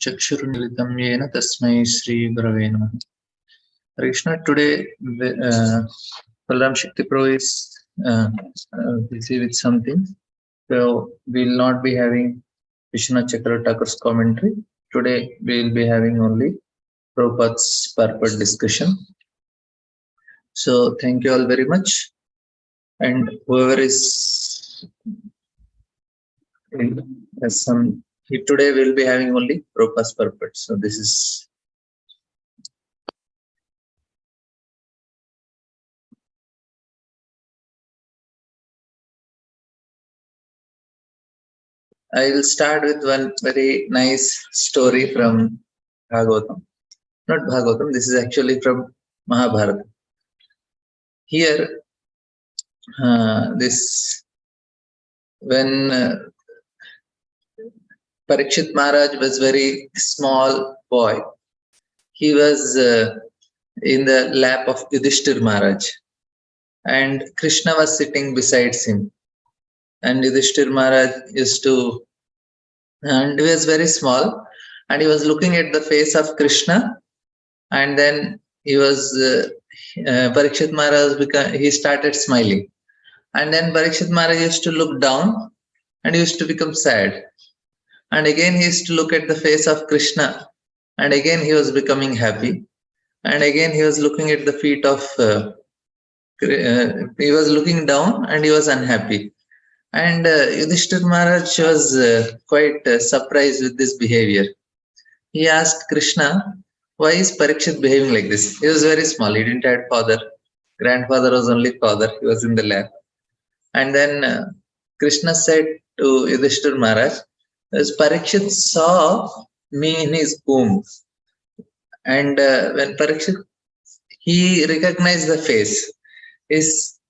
चक्षुरुन्मिलितं येन तस्मै श्रीगुरवे नमः. Krishna, today Balaram Shakti Pro is busy with something, so we will not be having Vishwanath Chakra Thakur's commentary. Today we will be having only Prabhupada's purport discussion. So thank you all very much, and whoever is today we will be having only Prabhupada's purport. So this is. I will start with one very nice story from Bhagavatam. Not Bhagavatam, this is actually from Mahabharata. Here, when Parikshit Maharaj was very small boy, he was in the lap of Yudhishthir Maharaj, and Krishna was sitting beside him. And Yudhishthir Maharaj and he was very small, and he was looking at the face of Krishna, and then he was Parikshit Maharaj he started smiling, and then Parikshit Maharaj used to look down and he used to become sad, and again he used to look at the face of Krishna, and again he was becoming happy, and again he was looking at the feet of he was looking down and he was unhappy. And Yudhishthir Maharaj was quite surprised with this behavior. He asked Krishna, why is Parikshit behaving like this? He was very small. He didn't have father. Grandfather was only father. He was in the lab. And then Krishna said to Yudhishthir Maharaj, as Parikshit saw me in his womb. And when Parikshit, he recognized the face.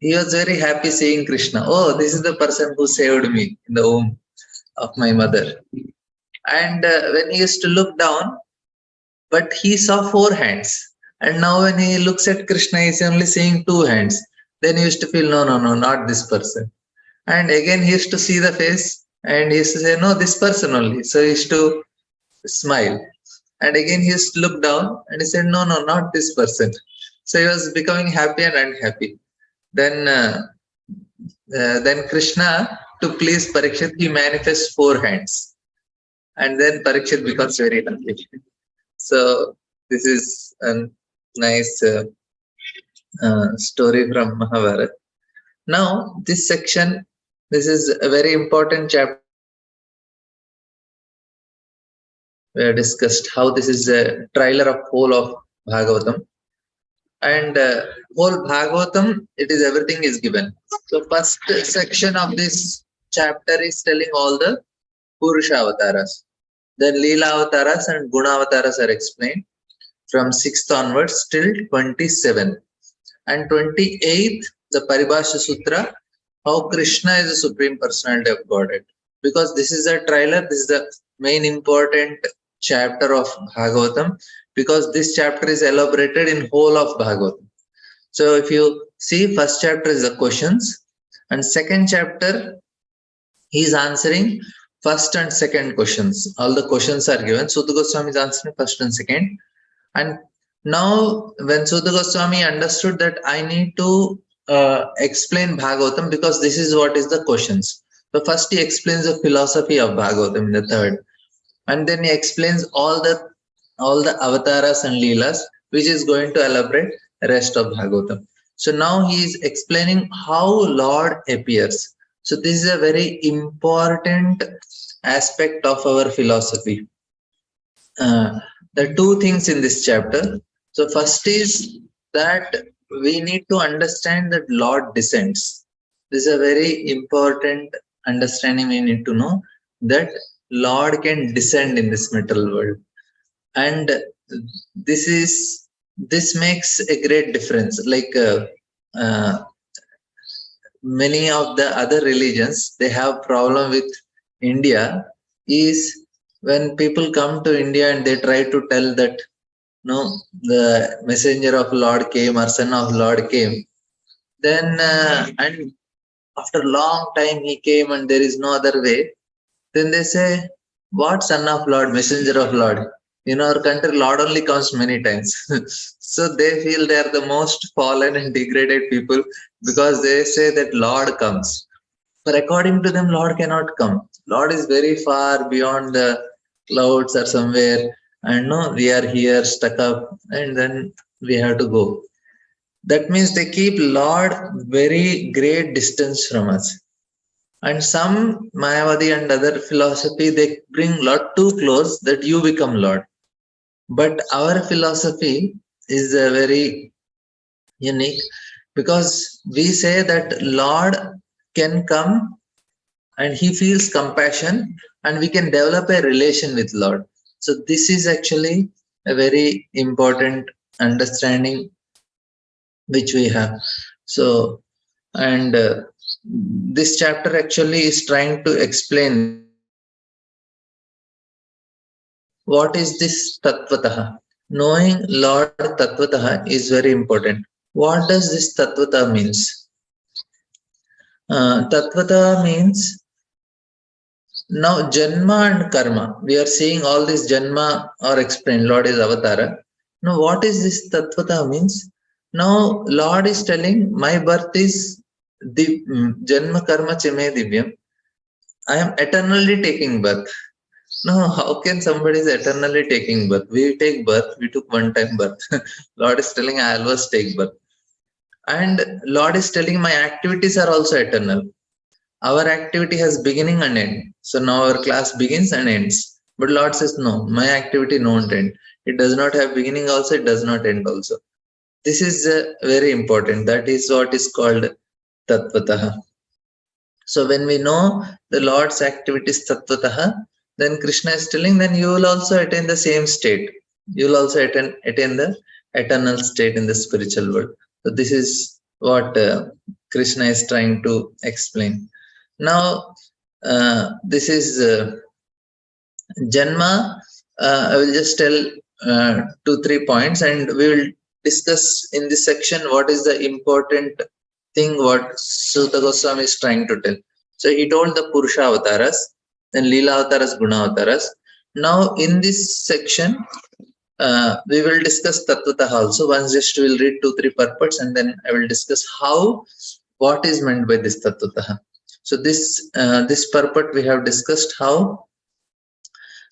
He was very happy seeing Krishna. Oh, this is the person who saved me in the womb of my mother. And when he used to look down, but he saw 4 hands. And now when he looks at Krishna, he's only seeing 2 hands. Then he used to feel, no, not this person. And again, he used to see the face and he used to say, no, this person only. So he used to smile. And again, he used to look down and he said, no, not this person. So he was becoming happy and unhappy. Then Krishna, to please Parikshit, he manifests 4 hands. And then Parikshit becomes very happy. So this is a nice story from Mahabharata. Now, this section, this is a very important chapter. We have discussed how this is a trailer of whole of Bhagavatam. And whole Bhagavatam, it is everything is given. So first section of this chapter is telling all the Purusha Avataras. Then Leela Avataras and Guna Avataras are explained from 6th onwards till 27. And 28th, the Paribhasha Sutra, how Krishna is the Supreme Personality of Godhead. Because this is a trailer, this is the main important chapter of Bhagavatam, because this chapter is elaborated in whole of Bhagavatam. So if you see, first chapter is the questions, and second chapter he is answering first and second questions. All the questions are given. Sudha Goswami is answering first and second. And now when Sudha Goswami understood that I need to explain Bhagavatam, because this is what is the questions. So first he explains the philosophy of Bhagavatam in the third. And then he explains all the avataras and leelas, which is going to elaborate the rest of Bhagavatam. So now he is explaining how Lord appears. So this is a very important aspect of our philosophy. There are 2 things in this chapter. So first is that we need to understand that Lord descends. This is a very important understanding we need to know, that Lord can descend in this material world. And this makes a great difference. Like many of the other religions, they have problem with India, is when people come to India and they try to tell that no, the messenger of Lord came or son of Lord came, then and after a long time he came and there is no other way, then they say, What son of Lord, messenger of Lord? In our country, Lord only comes many times. So they feel they are the most fallen and degraded people because they say that Lord comes. But according to them, Lord cannot come. Lord is very far beyond the clouds or somewhere. And no, we are here stuck up and then we have to go. That means they keep Lord very great distance from us. And some Mayavadi and other philosophy, they bring Lord too close that you become Lord. But our philosophy is very unique because we say that Lord can come and he feels compassion and we can develop a relation with Lord. So this is actually a very important understanding which we have. So, and this chapter actually is trying to explain what is this tattvataha. Knowing Lord tattvataha is very important. What does this tattvataha means? Tattvataha means now janma and karma. We are seeing all this janma or explained. Lord is avatara. Now what is this tattvataha means? Now Lord is telling my birth is janma karma chime divyam. I am eternally taking birth. No, how can somebody is eternally taking birth? We take birth, we took one time birth. Lord is telling I always take birth. And Lord is telling my activities are also eternal. Our activity has beginning and end. So now our class begins and ends. But Lord says, no, my activity don't end. It does not have beginning also, it does not end also. This is very important. That is what is called tattvataha. So when we know the Lord's activities tattvataha, then Krishna is telling, then you will also attain the same state. You will also attain the eternal state in the spiritual world. So this is what Krishna is trying to explain. Now, this is Janma. I will just tell 2-3 points, and we will discuss in this section what is the important thing what Suta Goswami is trying to tell. So he told the Purusha avatars, then Leela avatars, Guna avatars. Now in this section, we will discuss Tattvataha also. Once just we will read 2-3 purports and then I will discuss what is meant by this Tattvataha. So this purport we have discussed how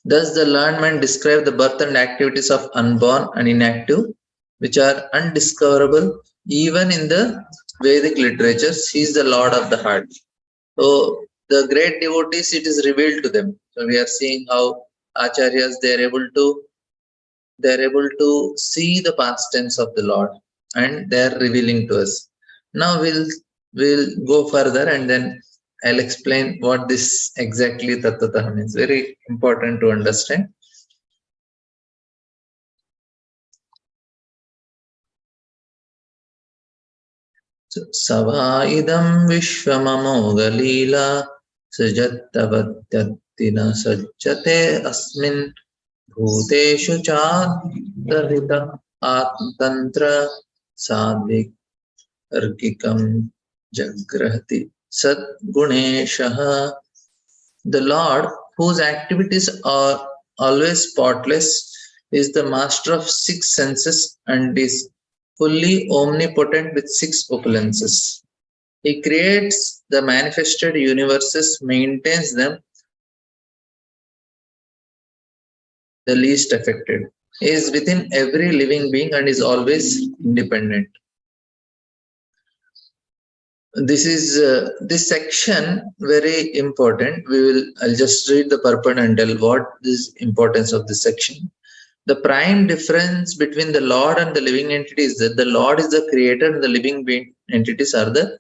does the learned man describe the birth and activities of unborn and inactive, which are undiscoverable even in the Vedic literatures. He is the Lord of the heart. So the great devotees, it is revealed to them. So we are seeing how acharyas they are able to see the past tense of the Lord, and they are revealing to us. Now we'll go further and then I'll explain what this exactly tattvataha means. Very important to understand. Sava idam vishwamamo galila sajatavatyattina sajjate asmin bhuteshu chadarita atmantra sadvik argikam jagrahati Sadguneshaha. The Lord, whose activities are always spotless, is the master of 6 senses and is fully omnipotent with 6 opulences. He creates the manifested universes, maintains them, the least affected. He is within every living being and is always independent. This is this section very important. I'll just read the purport and tell what is importance of this section. The prime difference between the Lord and the living entity is that the Lord is the creator and the living being entities are the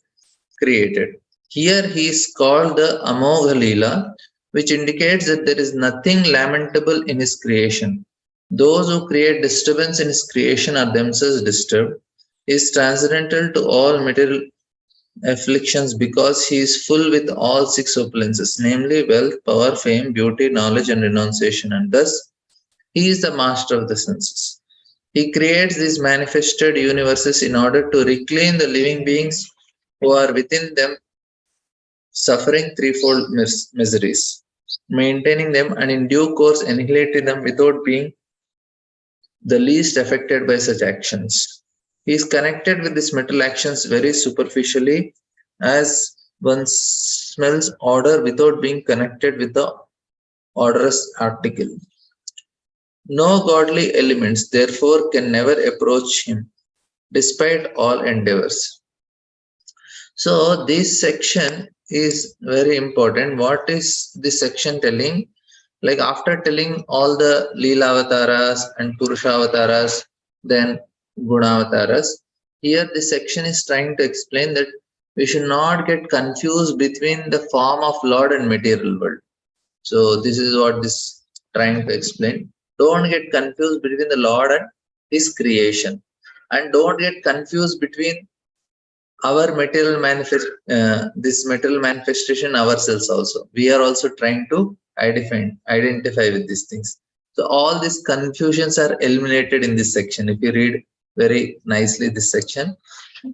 created. Here he is called the Amogha Leela, which indicates that there is nothing lamentable in his creation. Those who create disturbance in his creation are themselves disturbed. He is transcendental to all material afflictions because he is full with all 6 opulences, namely wealth, power, fame, beauty, knowledge, and renunciation, and thus he is the master of the senses. He creates these manifested universes in order to reclaim the living beings who are within them suffering threefold miseries. maintaining them, and in due course annihilating them without being the least affected by such actions. He is connected with these mental actions very superficially, as one smells odor without being connected with the odorous article. No godly elements, therefore, can never approach him, despite all endeavors. So, this section is very important. What is this section telling? Like, after telling all the Leela avatars and Purusha avatars, then Guna avatars, here this section is trying to explain that we should not get confused between the form of Lord and material world. So this is what this trying to explain. Don't get confused between the Lord and His creation, and don't get confused between our material this material manifestation ourselves also. We are also trying to identify with these things. So all these confusions are eliminated in this section if you read very nicely this section.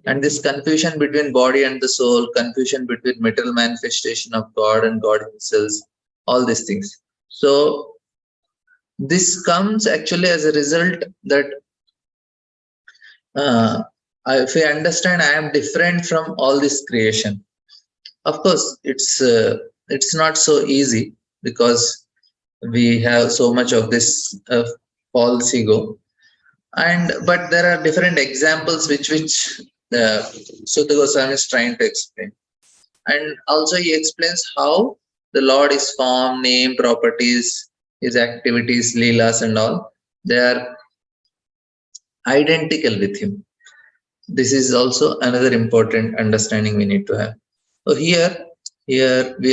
And this confusion between body and the soul, confusion between material manifestation of God and God himself, all these things. So this comes actually as a result that if I understand I am different from all this creation. Of course, it's not so easy because we have so much of this false ego, and but there are different examples which Sutta Goswami is trying to explain, and also he explains how the Lord is form, name, properties, his activities, leelas, and all they are identical with him. This is also another important understanding we need to have. So here we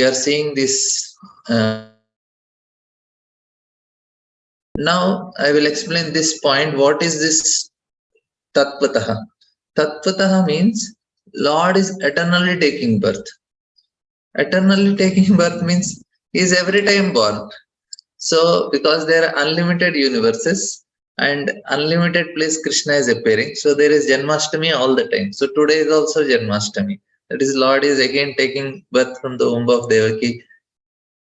are seeing this. Now I will explain this point. What is this tattvataha? Tattvataha means Lord is eternally taking birth. Eternally taking birth means he is every time born. So because there are unlimited universes and unlimited place Krishna is appearing, so there is Janmashtami all the time. So today is also Janmashtami. That is, Lord is again taking birth from the womb of Devaki.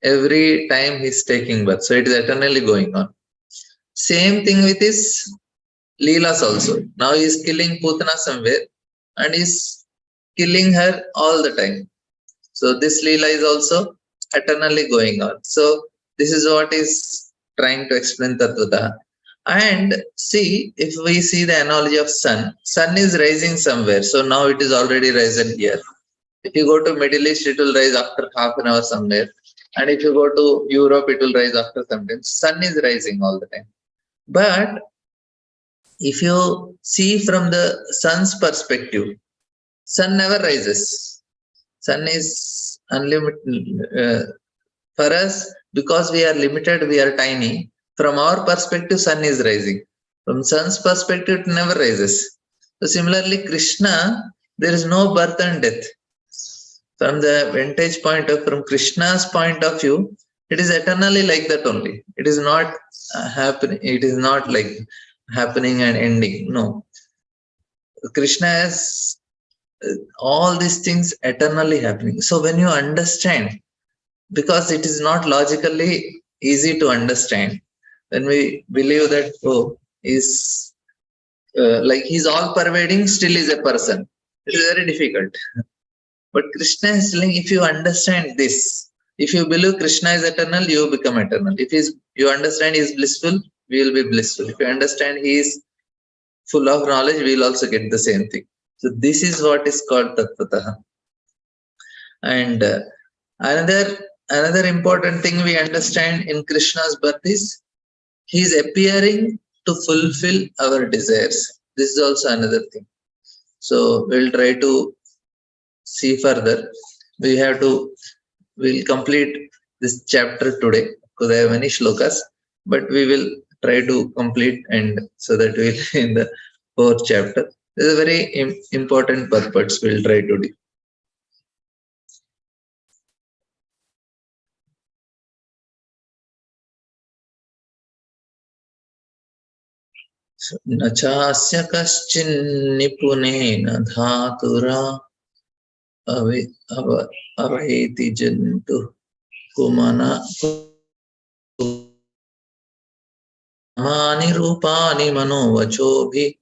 Every time he is taking birth, so it is eternally going on. Same thing with his Leelas also. Now he is killing Putana somewhere and is killing her all the time. So this Leela is also eternally going on. So this is what is trying to explain Tattvata. And see, if we see the analogy of sun is rising somewhere. So now it is already risen here. If you go to Middle East, it will rise after half an hour somewhere. And if you go to Europe, it will rise after some time. Sun is rising all the time. But if you see from the sun's perspective, sun never rises. Sun is unlimited. For us, because we are limited, we are tiny. From our perspective, sun is rising. From sun's perspective, it never rises. So similarly, Krishna, there is no birth and death. From the vantage point from Krishna's point of view, it is eternally like that only. It is not happening. It is not like happening and ending. No, Krishna has all these things eternally happening. So when you understand, because it is not logically easy to understand, when we believe that is like he's all pervading, still is a person. It is very difficult. But Krishna is telling, if you understand this, if you believe Krishna is eternal, you become eternal. If you understand he is blissful, we will be blissful. If you understand he is full of knowledge, we will also get the same thing. So this is what is called Tattvataha. And another important thing we understand in Krishna's birth is he is appearing to fulfill our desires. This is also another thing. So we'll try to see further. We'll complete this chapter today because I have many shlokas, but we will try to complete and so that we'll in the fourth chapter. This is a very important purpose we'll try to do. न चास्य कश्चिन्निपुणेन धातुरा अवैति जन्तु kumana Mani rupani mano vachobhi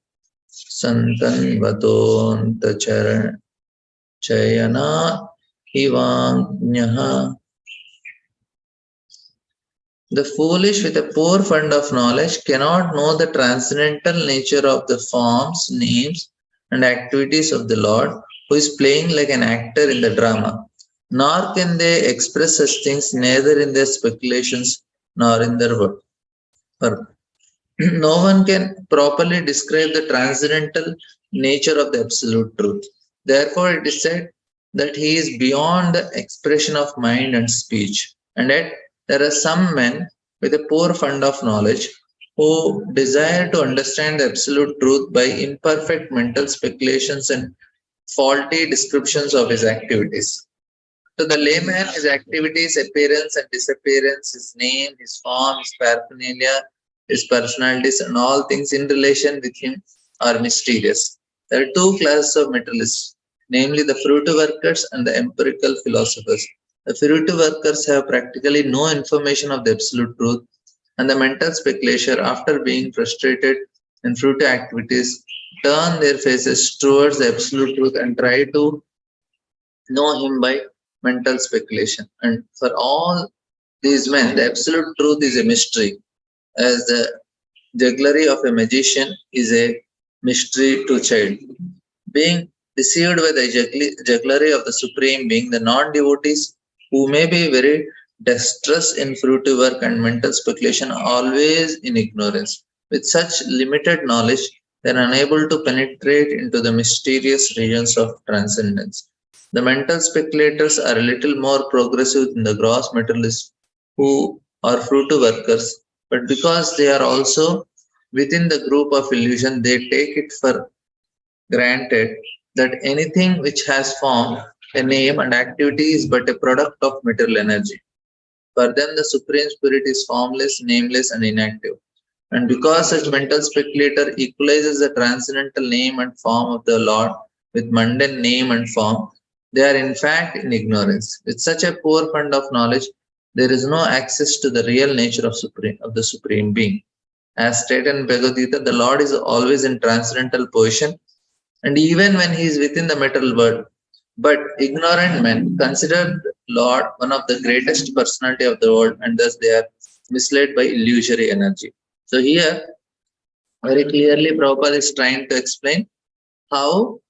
santanvatontachara chayana hivanyaha. The foolish with a poor fund of knowledge cannot know the transcendental nature of the forms, names, and activities of the Lord, who is playing like an actor in the drama. Nor can they express such things neither in their speculations nor in their work. No one can properly describe the transcendental nature of the absolute truth. Therefore, it is said that he is beyond the expression of mind and speech. And yet, there are some men with a poor fund of knowledge who desire to understand the absolute truth by imperfect mental speculations and faulty descriptions of his activities. To the layman, his activities, appearance and disappearance, his name, his form, his paraphernalia, his personalities, and all things in relation with him are mysterious. There are two classes of materialists, namely the fruit workers and the empirical philosophers. The fruit workers have practically no information of the absolute truth, and the mental speculator, after being frustrated in fruit activities, turn their faces towards the absolute truth and try to know him by mental speculation. And for all these men, the absolute truth is a mystery, as the jugglery of a magician is a mystery to a child. Being deceived by the jugglery of the Supreme Being, the non devotees, who may be very dexterous in fruitive work and mental speculation, are always in ignorance. With such limited knowledge, they are unable to penetrate into the mysterious regions of transcendence. The mental speculators are a little more progressive than the gross materialists who are fruitive workers, but because they are also within the group of illusion, they take it for granted that anything which has form, a name, and activity is but a product of material energy. For them, the Supreme Spirit is formless, nameless, and inactive. And because such mental speculator equalizes the transcendental name and form of the Lord with mundane name and form, they are in fact in ignorance. With such a poor fund of knowledge, there is no access to the real nature of the Supreme Being. As stated in Bhagavad Gita, the Lord is always in transcendental position, and even when he is within the material world. But ignorant men consider Lord one of the greatest personality of the world, and thus they are misled by illusory energy. So here, very clearly, Prabhupada is trying to explain how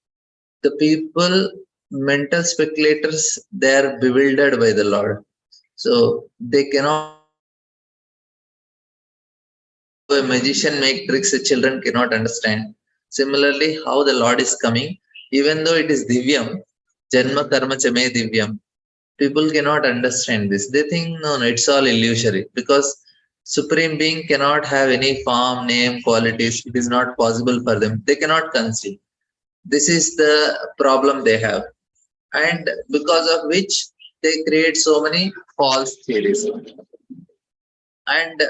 the people, mental speculators, they are bewildered by the Lord. So they cannot how a magician make tricks the children cannot understand. Similarly, how the Lord is coming, even though it is divyam, janma karma chame divyam, people cannot understand this. They think no, no, it's all illusory because Supreme Being cannot have any form, name, qualities. It is not possible for them. They cannot conceive. This is the problem they have, and because of which they create so many false theories. And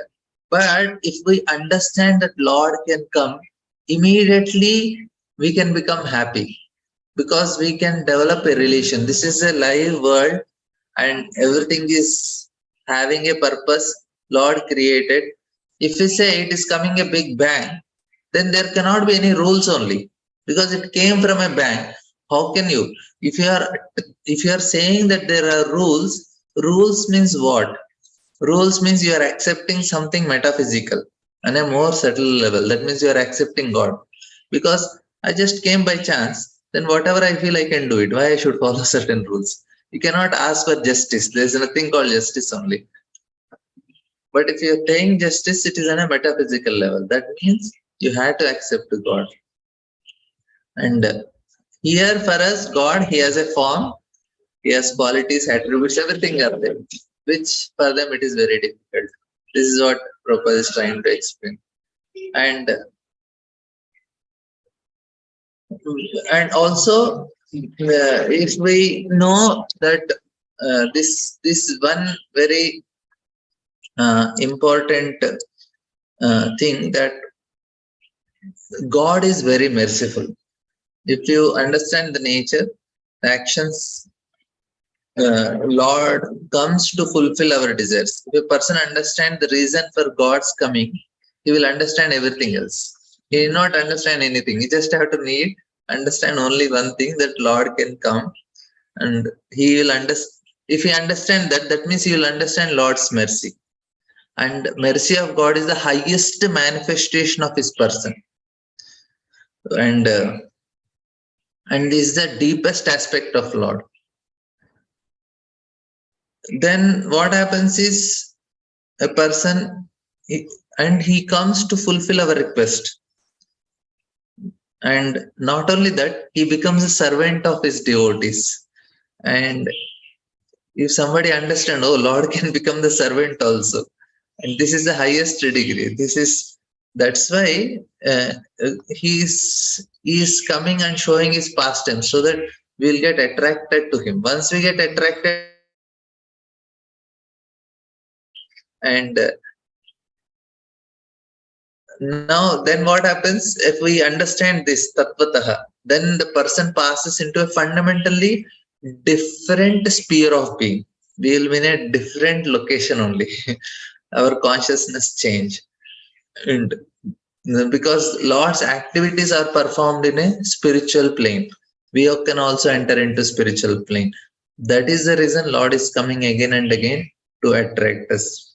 but if we understand that Lord can come, immediately we can become happy because we can develop a relation. This is a live world and everything is having a purpose Lord created. If we say it is coming a big bang, then there cannot be any rules only because it came from a bang. How can you? If you are saying that there are rules, rules means what? Rules means you are accepting something metaphysical on a more subtle level. That means you are accepting God. Because I just came by chance, then whatever I feel I can do it. Why I should follow certain rules? You cannot ask for justice. There is nothing called justice only. But if you are saying justice, it is on a metaphysical level. That means you have to accept God. And here for us, God, He has a form, He has qualities, attributes, everything are there, which for them it is very difficult. This is what Prabhupada is trying to explain. And also, if we know that this one very important thing that God is very merciful. If you understand the nature, the actions Lord comes to fulfill our desires. If a person understands the reason for God's coming, he will understand everything else. He will not understand anything. He just have to understand only one thing, that Lord can come, and he will understand. If he understand that, that means he will understand Lord's mercy. And mercy of God is the highest manifestation of his person, and is the deepest aspect of Lord. Then what happens is, a person, and he comes to fulfill our request, and not only that, he becomes a servant of his devotees. And if somebody understand, oh, Lord can become the servant also, and this is the highest degree. That's why he is coming and showing his pastime, so that we'll get attracted to him. Once we get attracted, and now then what happens, if we understand this tattvataha, then the person passes into a fundamentally different sphere of being. We will be in a different location only. Our consciousness change, and because Lord's activities are performed in a spiritual plane, we can also enter into spiritual plane. That is the reason Lord is coming again and again to attract us.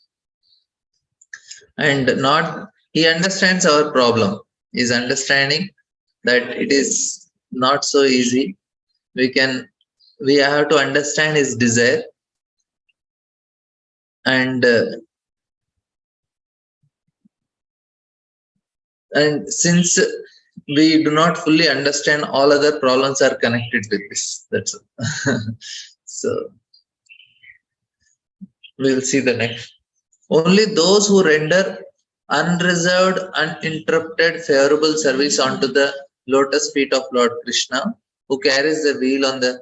And not, he understands our problem. He's understanding that it is not so easy. We have to understand his desire, and since we do not fully understand, all other problems are connected with this. That's all. So we will see the next. Only those who render unreserved, uninterrupted, favorable service onto the lotus feet of Lord Krishna, who carries the wheel on the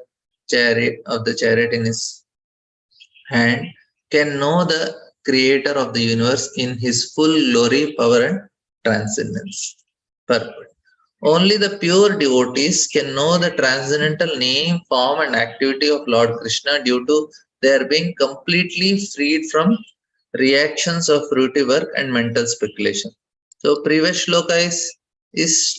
chariot in his hand, can know the creator of the universe in his full glory, power, and transcendence. Purport. Only the pure devotees can know the transcendental name, form, and activity of Lord Krishna, due to their being completely freed from reactions of fruitive work and mental speculation. So previous shloka is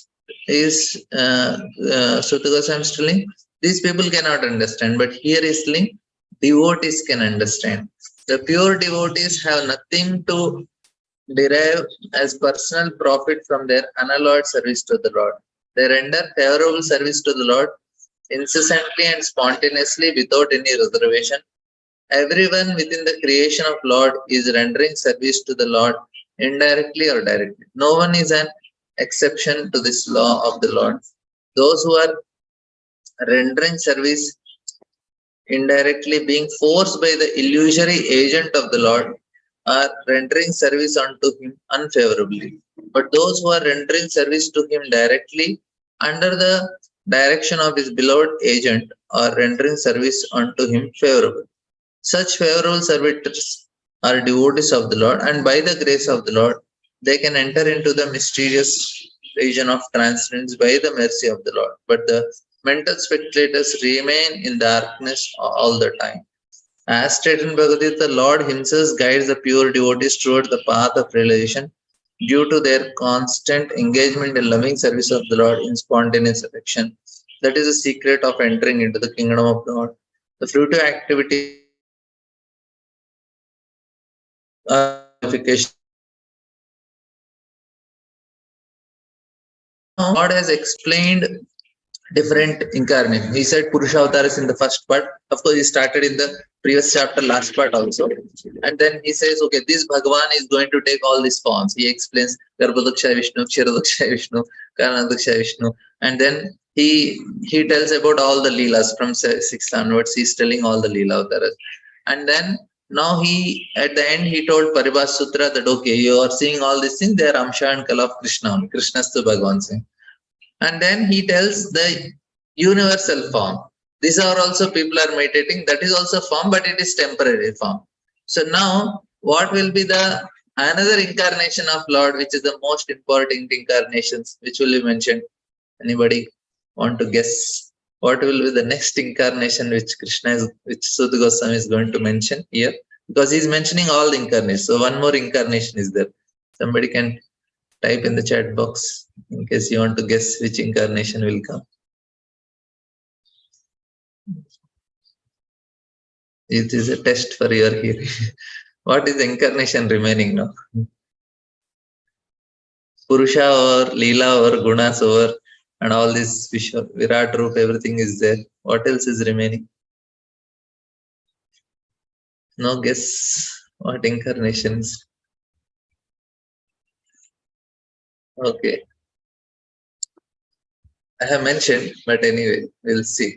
Suta Goswami is telling, these people cannot understand, but here is telling devotees can understand. The pure devotees have nothing to derive as personal profit from their unalloyed service to the Lord. They render favorable service to the Lord incessantly and spontaneously without any reservation. Everyone within the creation of Lord is rendering service to the Lord indirectly or directly. No one is an exception to this law of the Lord. Those who are rendering service indirectly, being forced by the illusory agent of the Lord, are rendering service unto him unfavorably. But those who are rendering service to him directly, under the direction of his beloved agent, are rendering service unto him favorably. Such favorable servitors are devotees of the Lord, and by the grace of the Lord, they can enter into the mysterious region of transcendence by the mercy of the Lord. But the mental speculators remain in darkness all the time. As stated in Bhagavad Gita, the Lord himself guides the pure devotees toward the path of realization due to their constant engagement in loving service of the Lord in spontaneous affection. That is the secret of entering into the kingdom of God. The fruitive activity qualification. God has explained different incarnations. He said Purusha Avataras in the first part. Of course, he started in the previous chapter, last part also. And then he says, okay, this Bhagavan is going to take all these forms. He explains Garbhodaksha Vishnu, Kshirodaksha Vishnu, Karanadaksha Vishnu. And then he tells about all the Leelas from 6 onwards. He's telling all the Leela Avataras. And then now at the end, he told Paribhas Sutra that, okay, you are seeing all these things, they are Amsha and Kala of Krishna, Krishnastu Bhagavan Singh. And then he tells the universal form. These are also people are meditating, that is also form, but it is temporary form. So now, what will be the another incarnation of Lord, which is the most important incarnations, which will be mentioned? Anybody want to guess? what will be the next incarnation which Sudha Goswami is going to mention here, because he's mentioning all the incarnations. So one more incarnation is there. Somebody can type in the chat box in case you want to guess which incarnation will come. It is a test for your hearing. What is the incarnation remaining now? Purusha or Leela or Gunas or and all this Virat Roop, everything is there. What else is remaining? No guess what incarnations. Okay. I have mentioned, but anyway, we'll see.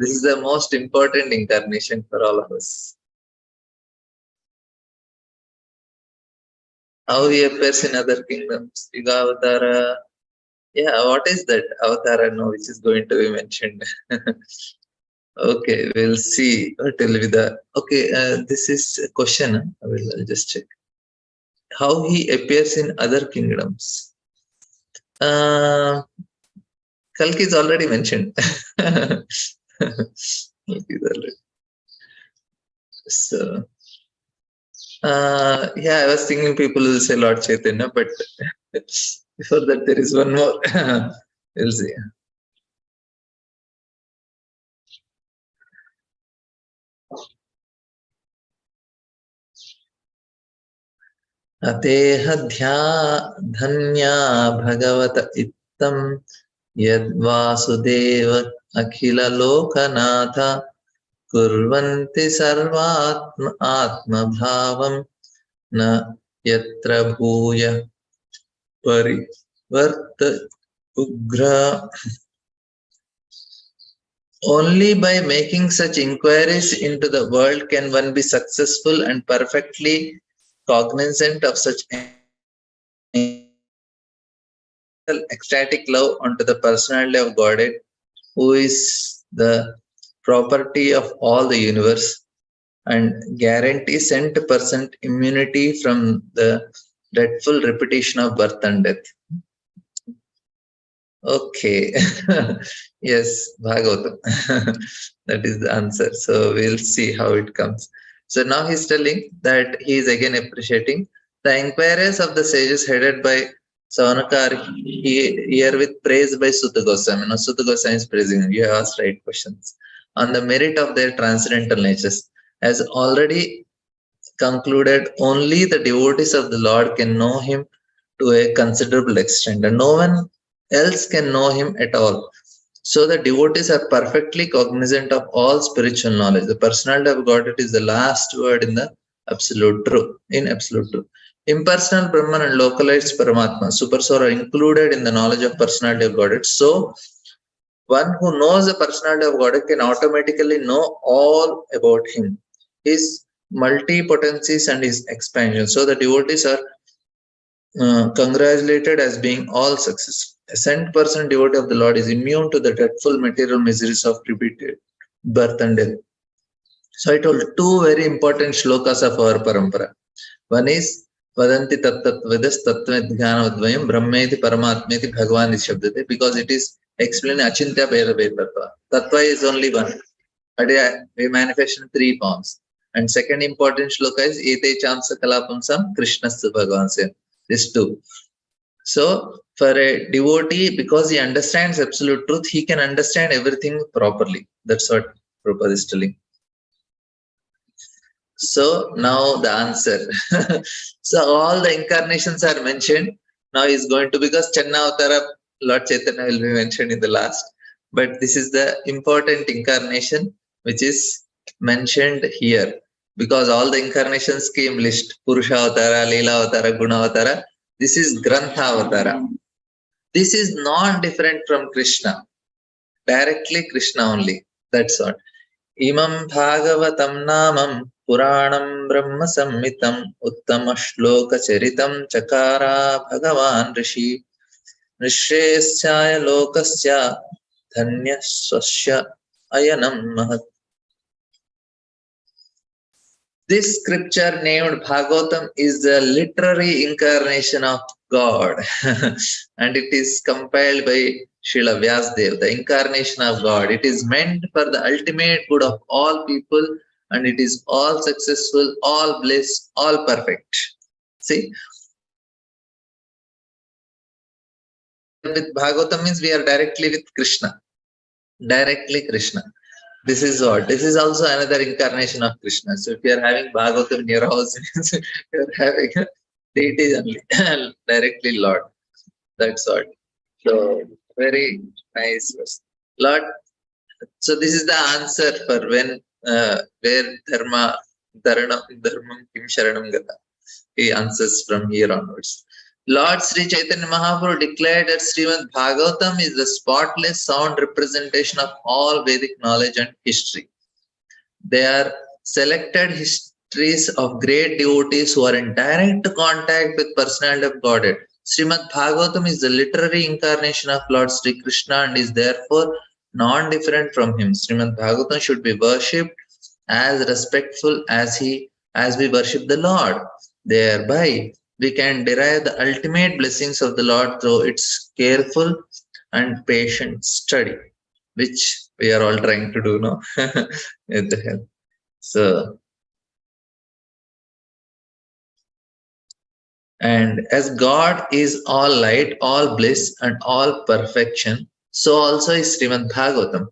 This is the most important incarnation for all of us. How he appears in other kingdoms. Yuga Avatara. Yeah, what is that Avatara now, which is going to be mentioned? Okay, we'll see what will be the. Okay, this is a question. I'll just check. How he appears in other kingdoms. Kalki is already mentioned. So, yeah, I was thinking people will say Lord Chaitanya, but before that there is one more. We'll see. Atehadhya dhanya bhagavata ittam yadvasudeva akhila lokanatha kurvanti sarvatma atma bhavam na yatra bhuya parivarta ugra. Only by making such inquiries into the world can one be successful and perfectly cognizant of such ecstatic love unto the personality of Godhead, who is the property of all the universe and guarantees 100% immunity from the dreadful repetition of birth and death. Okay. Yes, Bhagavatam. That is the answer. So we'll see how it comes. So now he's telling that he is again appreciating the inquiries of the sages headed by Savanaka are here with praise by Sutta Goswami. Now Sutta Goswami is praising him. You have asked right questions. On the merit of their transcendental natures. As already concluded, only the devotees of the Lord can know him to a considerable extent, and no one else can know him at all. So the devotees are perfectly cognizant of all spiritual knowledge. The personality of Godhead is the last word in the absolute truth. In absolute truth, impersonal Brahman and localized Paramatma, super soul, are included in the knowledge of personality of Godhead. So one who knows the personality of Godhead can automatically know all about him, his multi-potencies and his expansion. So the devotees are congratulated as being all successful. A 100% devotee of the Lord is immune to the dreadful material miseries of repeated birth and death. So I told two very important shlokas of our parampara. One is Vadanti Tattat Vedas Tattva Dhyana Brahmeti Paramatmeti Bhagavan is Shabdate, because it is explained Achintya Bheda Tattva. Tattva is only one, but we manifest in three forms. And second important shloka is Ete Chamsa Kalapamsam Krishnasya Bhagavan Se. These two. So for a devotee, because he understands absolute truth, he can understand everything properly. That's what Prabhupada is telling. So now the answer. So all the incarnations are mentioned. Now he's going to, because Channa Avtara, Lord Chaitanya will be mentioned in the last. But this is the important incarnation which is mentioned here. Because all the incarnations came list. Purusha Avtara, Leela Avtara, Guna Avtara. This is Grantha Avatara. This is not different from Krishna. Directly Krishna only. That's what. Imam Bhagavatam Namam Puranam Brahma Sammitam Uttama Shloka Charitam Chakara Bhagavan Rishi Nishreyaschaya Lokasya Dhanya Swasya Ayanam Mahat. This scripture named Bhagavatam is the literary incarnation of God. And it is compiled by Srila Vyasdev, the incarnation of God. It is meant for the ultimate good of all people, and it is all successful, all bliss, all perfect. See, with Bhagavatam means we are directly with Krishna. Directly Krishna. This is what? This is also another incarnation of Krishna. So if you are having Bhagavatam in your house, you are having a deity only, directly Lord. That's what. So very nice verse. Lord, so this is the answer for when where dharmam kim sharanam gata. He answers from here onwards. Lord Sri Chaitanya Mahaprabhu declared that Srimad Bhagavatam is the spotless sound representation of all Vedic knowledge and history. They are selected histories of great devotees who are in direct contact with personality of Godhead. Srimad Bhagavatam is the literary incarnation of Lord Sri Krishna and is therefore non-different from him. Srimad Bhagavatam should be worshipped as respectful as we worship the Lord. Thereby, we can derive the ultimate blessings of the Lord through its careful and patient study, which we are all trying to do now. At the help. So, and as God is all light, all bliss, and all perfection, so also is Srimad Bhagavatam.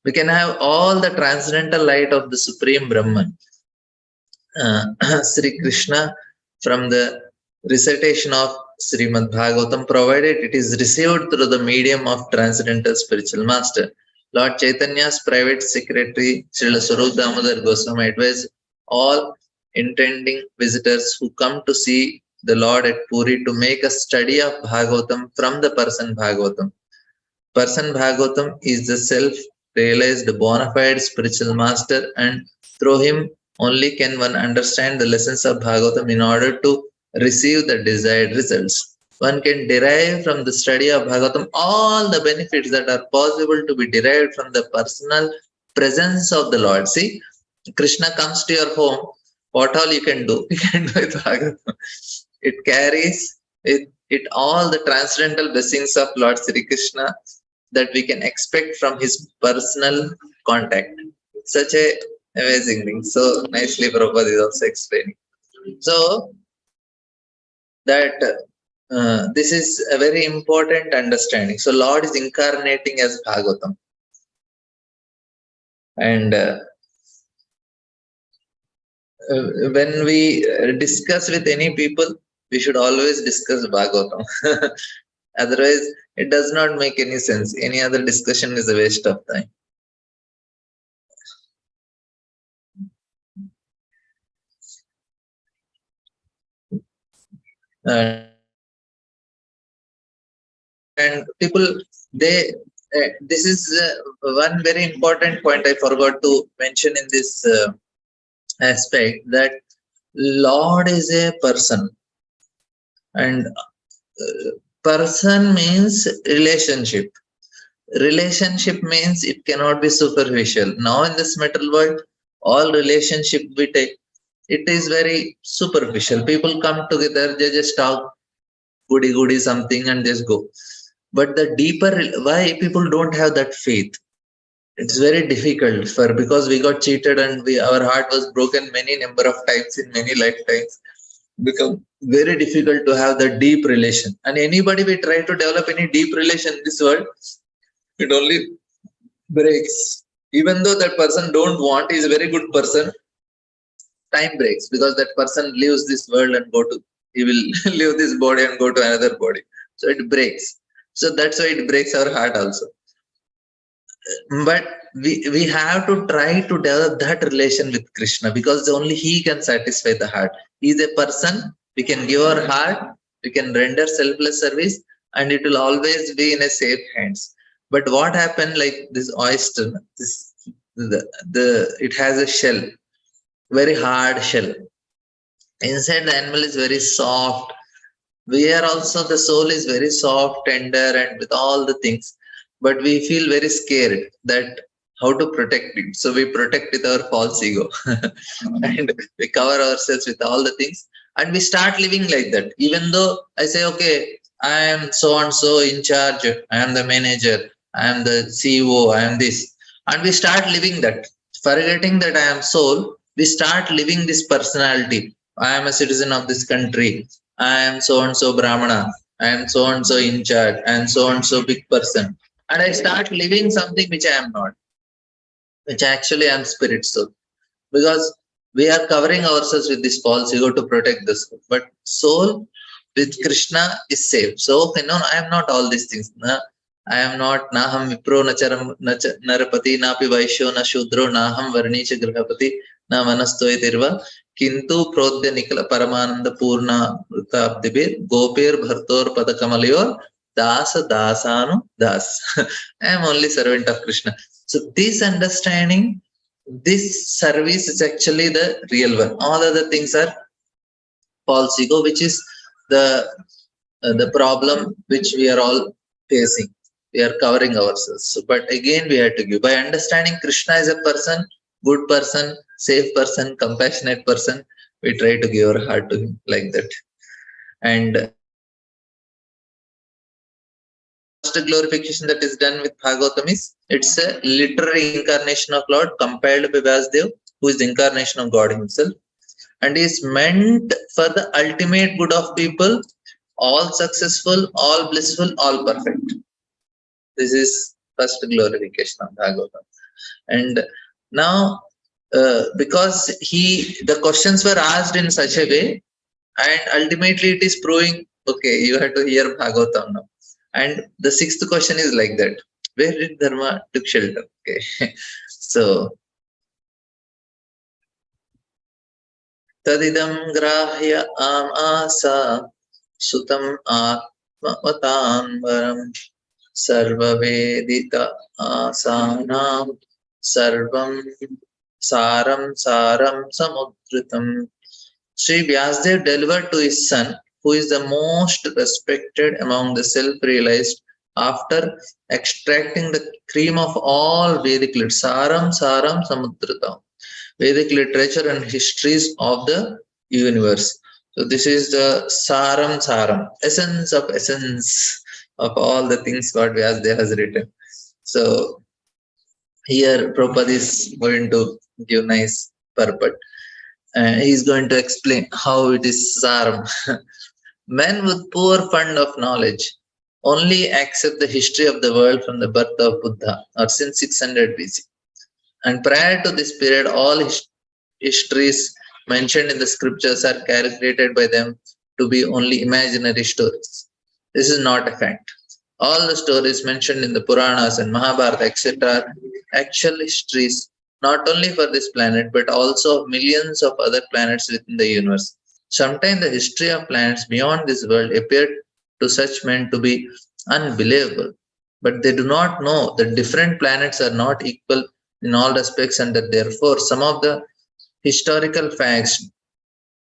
We can have all the transcendental light of the Supreme Brahman, Sri Krishna, from the recitation of Srimad Bhagavatam, provided it is received through the medium of transcendental spiritual master. Lord Chaitanya's private secretary, Srila Swarup Damodar Goswami, advised all intending visitors who come to see the Lord at Puri to make a study of Bhagavatam from the person Bhagavatam. Person Bhagavatam is the self-realized bona fide spiritual master, and through him only can one understand the lessons of Bhagavatam in order to receive the desired results. One can derive from the study of Bhagavatam all the benefits that are possible to be derived from the personal presence of the Lord. See, Krishna comes to your home, what all you can do? You can do with Bhagavatam. It carries it all the transcendental blessings of Lord Sri Krishna that we can expect from his personal contact. Such a amazing thing. So nicely Prabhupada is also explaining. So that this is a very important understanding. So Lord is incarnating as Bhagavatam. And when we discuss with any people, we should always discuss Bhagavatam. Otherwise, it does not make any sense. Any other discussion is a waste of time. And people, this is one very important point I forgot to mention in this aspect, that Lord is a person, and person means relationship. Relationship means it cannot be superficial. Now in this material world, all relationship we take, it is very superficial. People come together, they just talk goody something and just go. But the deeper, why people don't have that faith? It's very difficult because we got cheated and our heart was broken many number of times in many lifetimes. Become very difficult to have the deep relation. And anybody we try to develop any deep relation in this world, it only breaks. Even though that person don't want, he is a very good person, time breaks because that person leaves this world and he will leave this body and go to another body. So it breaks. So that's why it breaks our heart also. But we have to try to develop that relation with Krishna, because only he can satisfy the heart. He is a person, we can give our heart, we can render selfless service, and it will always be in a safe hands. But what happened, like this oyster, it has a shell, very hard shell. Inside the animal is very soft. We are also, the soul is very soft, tender, and with all the things. But we feel very scared that how to protect it. So we protect with our false ego and we cover ourselves with all the things. and we start living like that. Even though I say, okay, I am so and so in charge, I am the manager, I am the CEO, I am this, and we start living that, forgetting that I am soul. We start living this personality. I am a citizen of this country, I am so and so brahmana, I am so and so in charge, I am so and so big person, and I start living something which I am not, which actually I am spirit soul. Because we are covering ourselves with this false ego to protect the soul. But soul with Krishna is safe. So, I am not all these things. I am not Naham Vipro Nacharam Narapati Napi Vaishyo Na Shudro Naham Varnicha Grihapati Na Manastoy Tirva Kintu Prodya Nikala Paramananda Purna Abdibir Gopir Bhartor Padakamalyor Dasa Dasanu Das. I am only servant of Krishna. So this understanding, this service is actually the real one. All other things are false ego, which is the problem which we are all facing. We are covering ourselves. So, but again, we have to give by understanding Krishna is a person, good person, safe person, compassionate person. We try to give our heart to him like that. And first glorification that is done with Bhagavatam is it's a literary incarnation of Lord compiled by Vyasdev, who is the incarnation of God himself, and is meant for the ultimate good of people, all successful, all blissful, all perfect. This is first glorification of Bhagavatam. And now, because the questions were asked in such a way, and ultimately it is proving, okay, you have to hear Bhagavatam now. And the sixth question is like that: where did Dharma took shelter? Okay, so Tadidam grahya amasa sutam atmavatambaram sarva vedita asanam sarvam saram samudritam. Sri Vyasdev delivered to his son, who is the most respected among the self-realized, after extracting the cream of all Vedic literature, saram samudritam, Vedic literature and histories of the universe. So this is the saram, essence of all the things God Vyasdev has written. So here Prabhupada is going to give nice purport. He's going to explain how it is saram. Men with poor fund of knowledge only accept the history of the world from the birth of Buddha, or since 600 BC. And prior to this period, all histories mentioned in the scriptures are calculated by them to be only imaginary stories. This is not a fact. All the stories mentioned in the Puranas and Mahabharata, etc., are actual histories, not only for this planet, but also of millions of other planets within the universe. Sometimes the history of planets beyond this world appeared to such men to be unbelievable, but they do not know that different planets are not equal in all respects, and that therefore some of the historical facts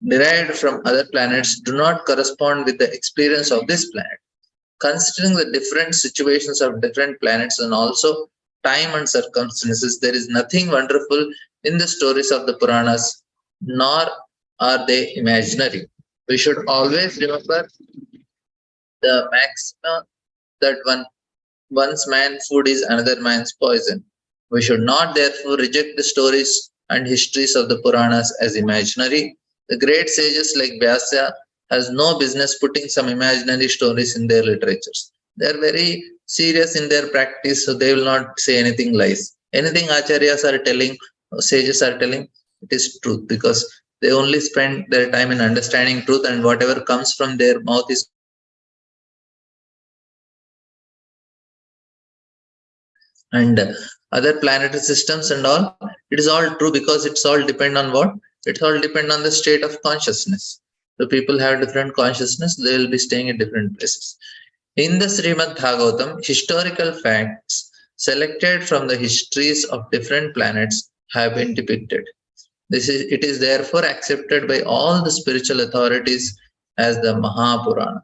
derived from other planets do not correspond with the experience of this planet. Considering the different situations of different planets and also time and circumstances, there is nothing wonderful in the stories of the Puranas, nor are they imaginary. We should always remember the maximum that one's man's food is another man's poison. We should not therefore reject the stories and histories of the Puranas as imaginary. The great sages like Vyasa has no business putting some imaginary stories in their literatures. They are very serious in their practice, so they will not say anything lies. Anything acharyas are telling, sages are telling, it is truth, because they only spend their time in understanding truth, and whatever comes from their mouth is and other planetary systems and all. It is all true because it's all depend on what? It's all depend on the state of consciousness. The people have different consciousness, they will be staying in different places. In the Srimad Bhagavatam, historical facts selected from the histories of different planets have been depicted. It is therefore accepted by all the spiritual authorities as the Mahapurana.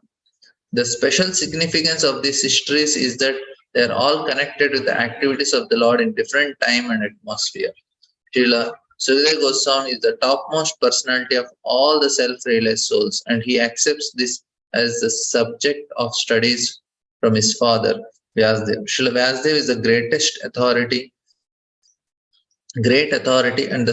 The special significance of these histories is that they are all connected with the activities of the Lord in different time and atmosphere. Srila Sukadeva Goswami is the topmost personality of all the self-realized souls, and he accepts this as the subject of studies from his father, Vyasdev. Srila Vyasdev is the great authority, and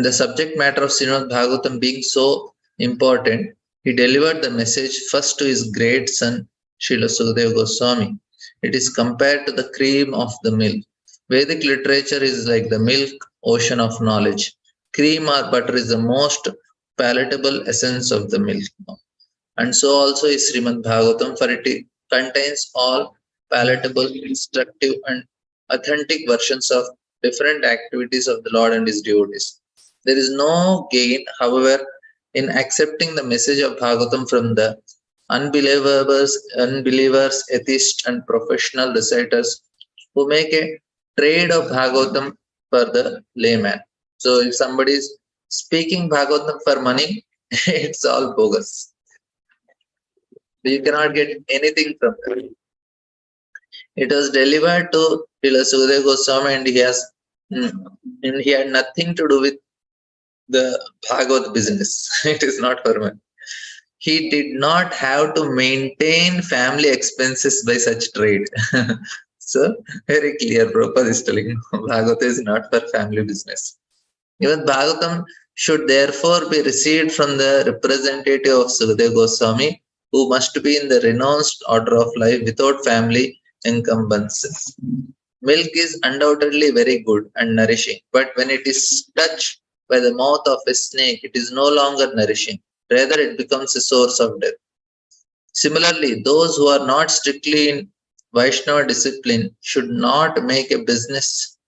the subject matter of Srimad Bhagavatam being so important, he delivered the message first to his great son, Srila Sukadeva Goswami. It is compared to the cream of the milk. Vedic literature is like the milk ocean of knowledge. Cream or butter is the most palatable essence of the milk. And so also is Srimad Bhagavatam, for it contains all palatable, instructive, and authentic versions of different activities of the Lord and His devotees. There is no gain, however, in accepting the message of Bhagavatam from the unbelievers, atheists, and professional reciters who make a trade of Bhagavatam for the layman. So if somebody is speaking Bhagavatam for money, it's all bogus. You cannot get anything from it. It was delivered to Srila Sukadeva Goswami, and he had nothing to do with the Bhagavad business. It is not for me. He did not have to maintain family expenses by such trade. So very clear, Prabhupada is telling Bhagavad is not for family business. Even Bhagavatam should therefore be received from the representative of Sukadeva Goswami, who must be in the renounced order of life without family encumbrances. Milk is undoubtedly very good and nourishing, but when it is touched by the mouth of a snake, it is no longer nourishing. Rather, it becomes a source of death. Similarly, those who are not strictly in Vaishnava discipline should not make a business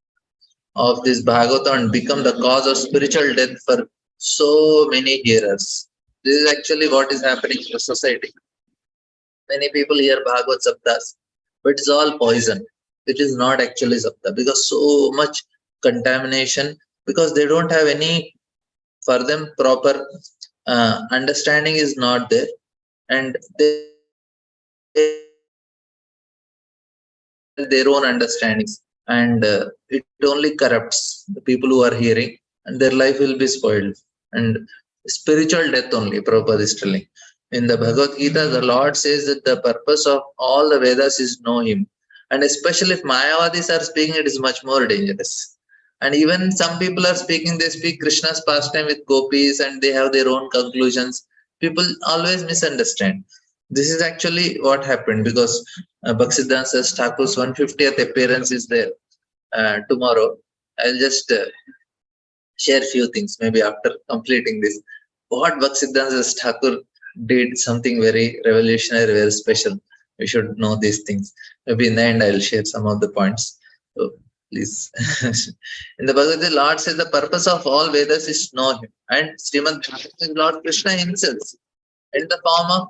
of this Bhagavatam and become the cause of spiritual death for so many hearers. This is actually what is happening in the society. Many people hear Bhagavad Sabdas, but it's all poison. It is not actually Sabda because so much contamination, because they don't have any, for them, proper understanding is not there, and they their own understandings, and it only corrupts the people who are hearing, and their life will be spoiled, and spiritual death only. Prabhupada is telling in the Bhagavad Gita, the Lord says that the purpose of all the Vedas is know Him, and especially if Mayavadis are speaking, it is much more dangerous. And even some people are speaking, they speak Krishna's pastime with gopis, and they have their own conclusions. People always misunderstand. This is actually what happened, because Bhaktisiddhanta Thakur's 150th appearance is there tomorrow. I'll just share few things maybe after completing this. What Bhaktisiddhanta Thakur did something very revolutionary, very special. We should know these things. Maybe in the end I'll share some of the points. So please. In the Bhagavad Gita, Lord says the purpose of all Vedas is to know Him. And Srimad Bhagavatam is Lord Krishna Himself in the form of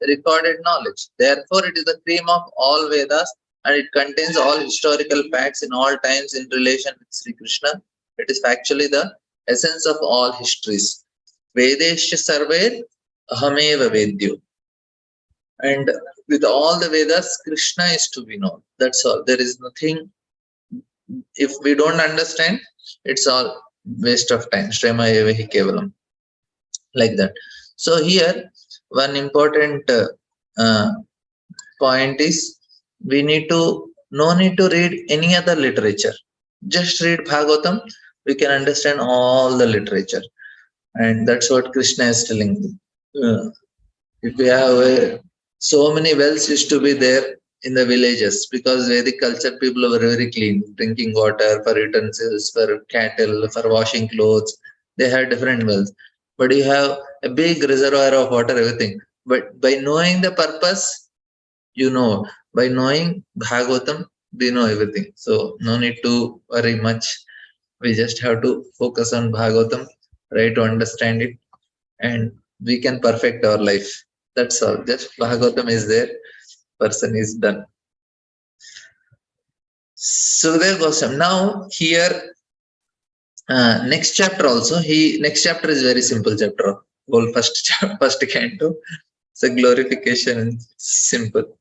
recorded knowledge. Therefore, it is the cream of all Vedas, and it contains all historical facts in all times in relation with Sri Krishna. It is actually the essence of all histories. Vedesha sarve ahameva vedyo. And with all the Vedas, Krishna is to be known. That's all. There is nothing. If we don't understand, it's all waste of time. Shrema eva hi kevalam. Like that. So here, one important point is, we need to no need to read any other literature. Just read Bhagavatam. We can understand all the literature, and that's what Krishna is telling. If we have so many wells used to be there in the villages, because Vedic culture people were very clean, drinking water, for utensils, for cattle, for washing clothes. They had different wells, but you have a big reservoir of water, everything. But by knowing the purpose, by knowing Bhagavatam, we know everything. So no need to worry much. We just have to focus on Bhagavatam, try to understand it, and we can perfect our life. That's all. Just Bhagavatam is there, person is done. So there goes some. Now here, next chapter also. Next chapter is very simple chapter. Whole first canto. It's a glorification, simple.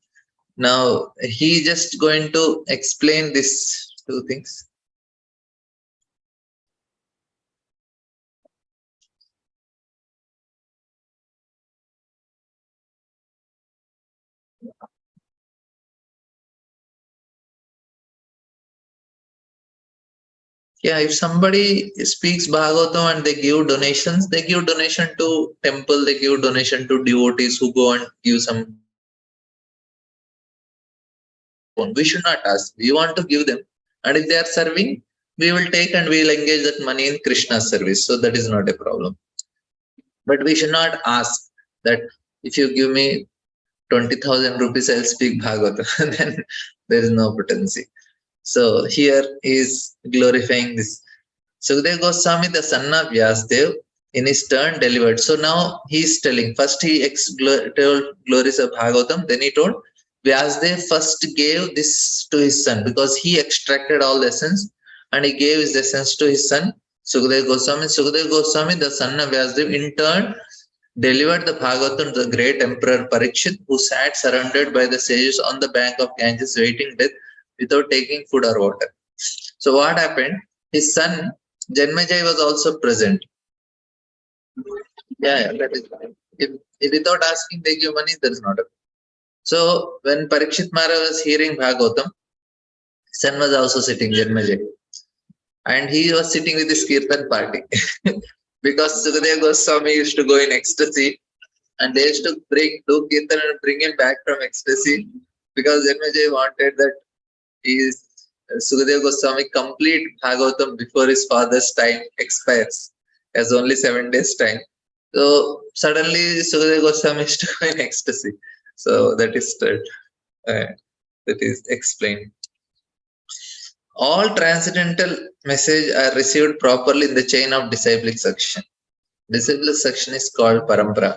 Now he just going to explain these two things. Yeah, if somebody speaks Bhagavatam and they give donations, they give donation to temple, they give donation to devotees who go and give some we should not ask. We want to give them. And if they are serving, we will take and we will engage that money in Krishna's service. So that is not a problem. But we should not ask that if you give me 20,000 rupees, I'll speak Bhagavatam. Then there is no potency. So here is glorifying this. Sukadeva Goswami, the son of Vyasdev, in his turn delivered. So now he is telling, first he told glories of Bhagavatam, then he told Vyasdev first gave this to his son because he extracted all the essence and he gave his essence to his son Sukadeva Goswami. Sukadeva Goswami, the son of Vyasdev, in turn delivered the Bhagavatam to the great emperor Parikshit, who sat surrounded by the sages on the bank of Ganges waiting death without taking food or water. So what happened? His son Janmejay was also present. Yeah, that is fine. If without asking they give money, there is not a. So when Parikshit Maharaj was hearing Bhagavatam, son was also sitting Janmejay, and he was sitting with his kirtan party because Sukadeva Goswami used to go in ecstasy, and they used to do kirtan and bring him back from ecstasy because Janmejay wanted that Sukadeva Goswami complete Bhagavatam before his father's time expires, as only 7 days time. So suddenly Sukadeva Goswami is to go in ecstasy. So that is explained. All transcendental messages are received properly in the chain of disciplic succession. Disciplic succession is called parampara.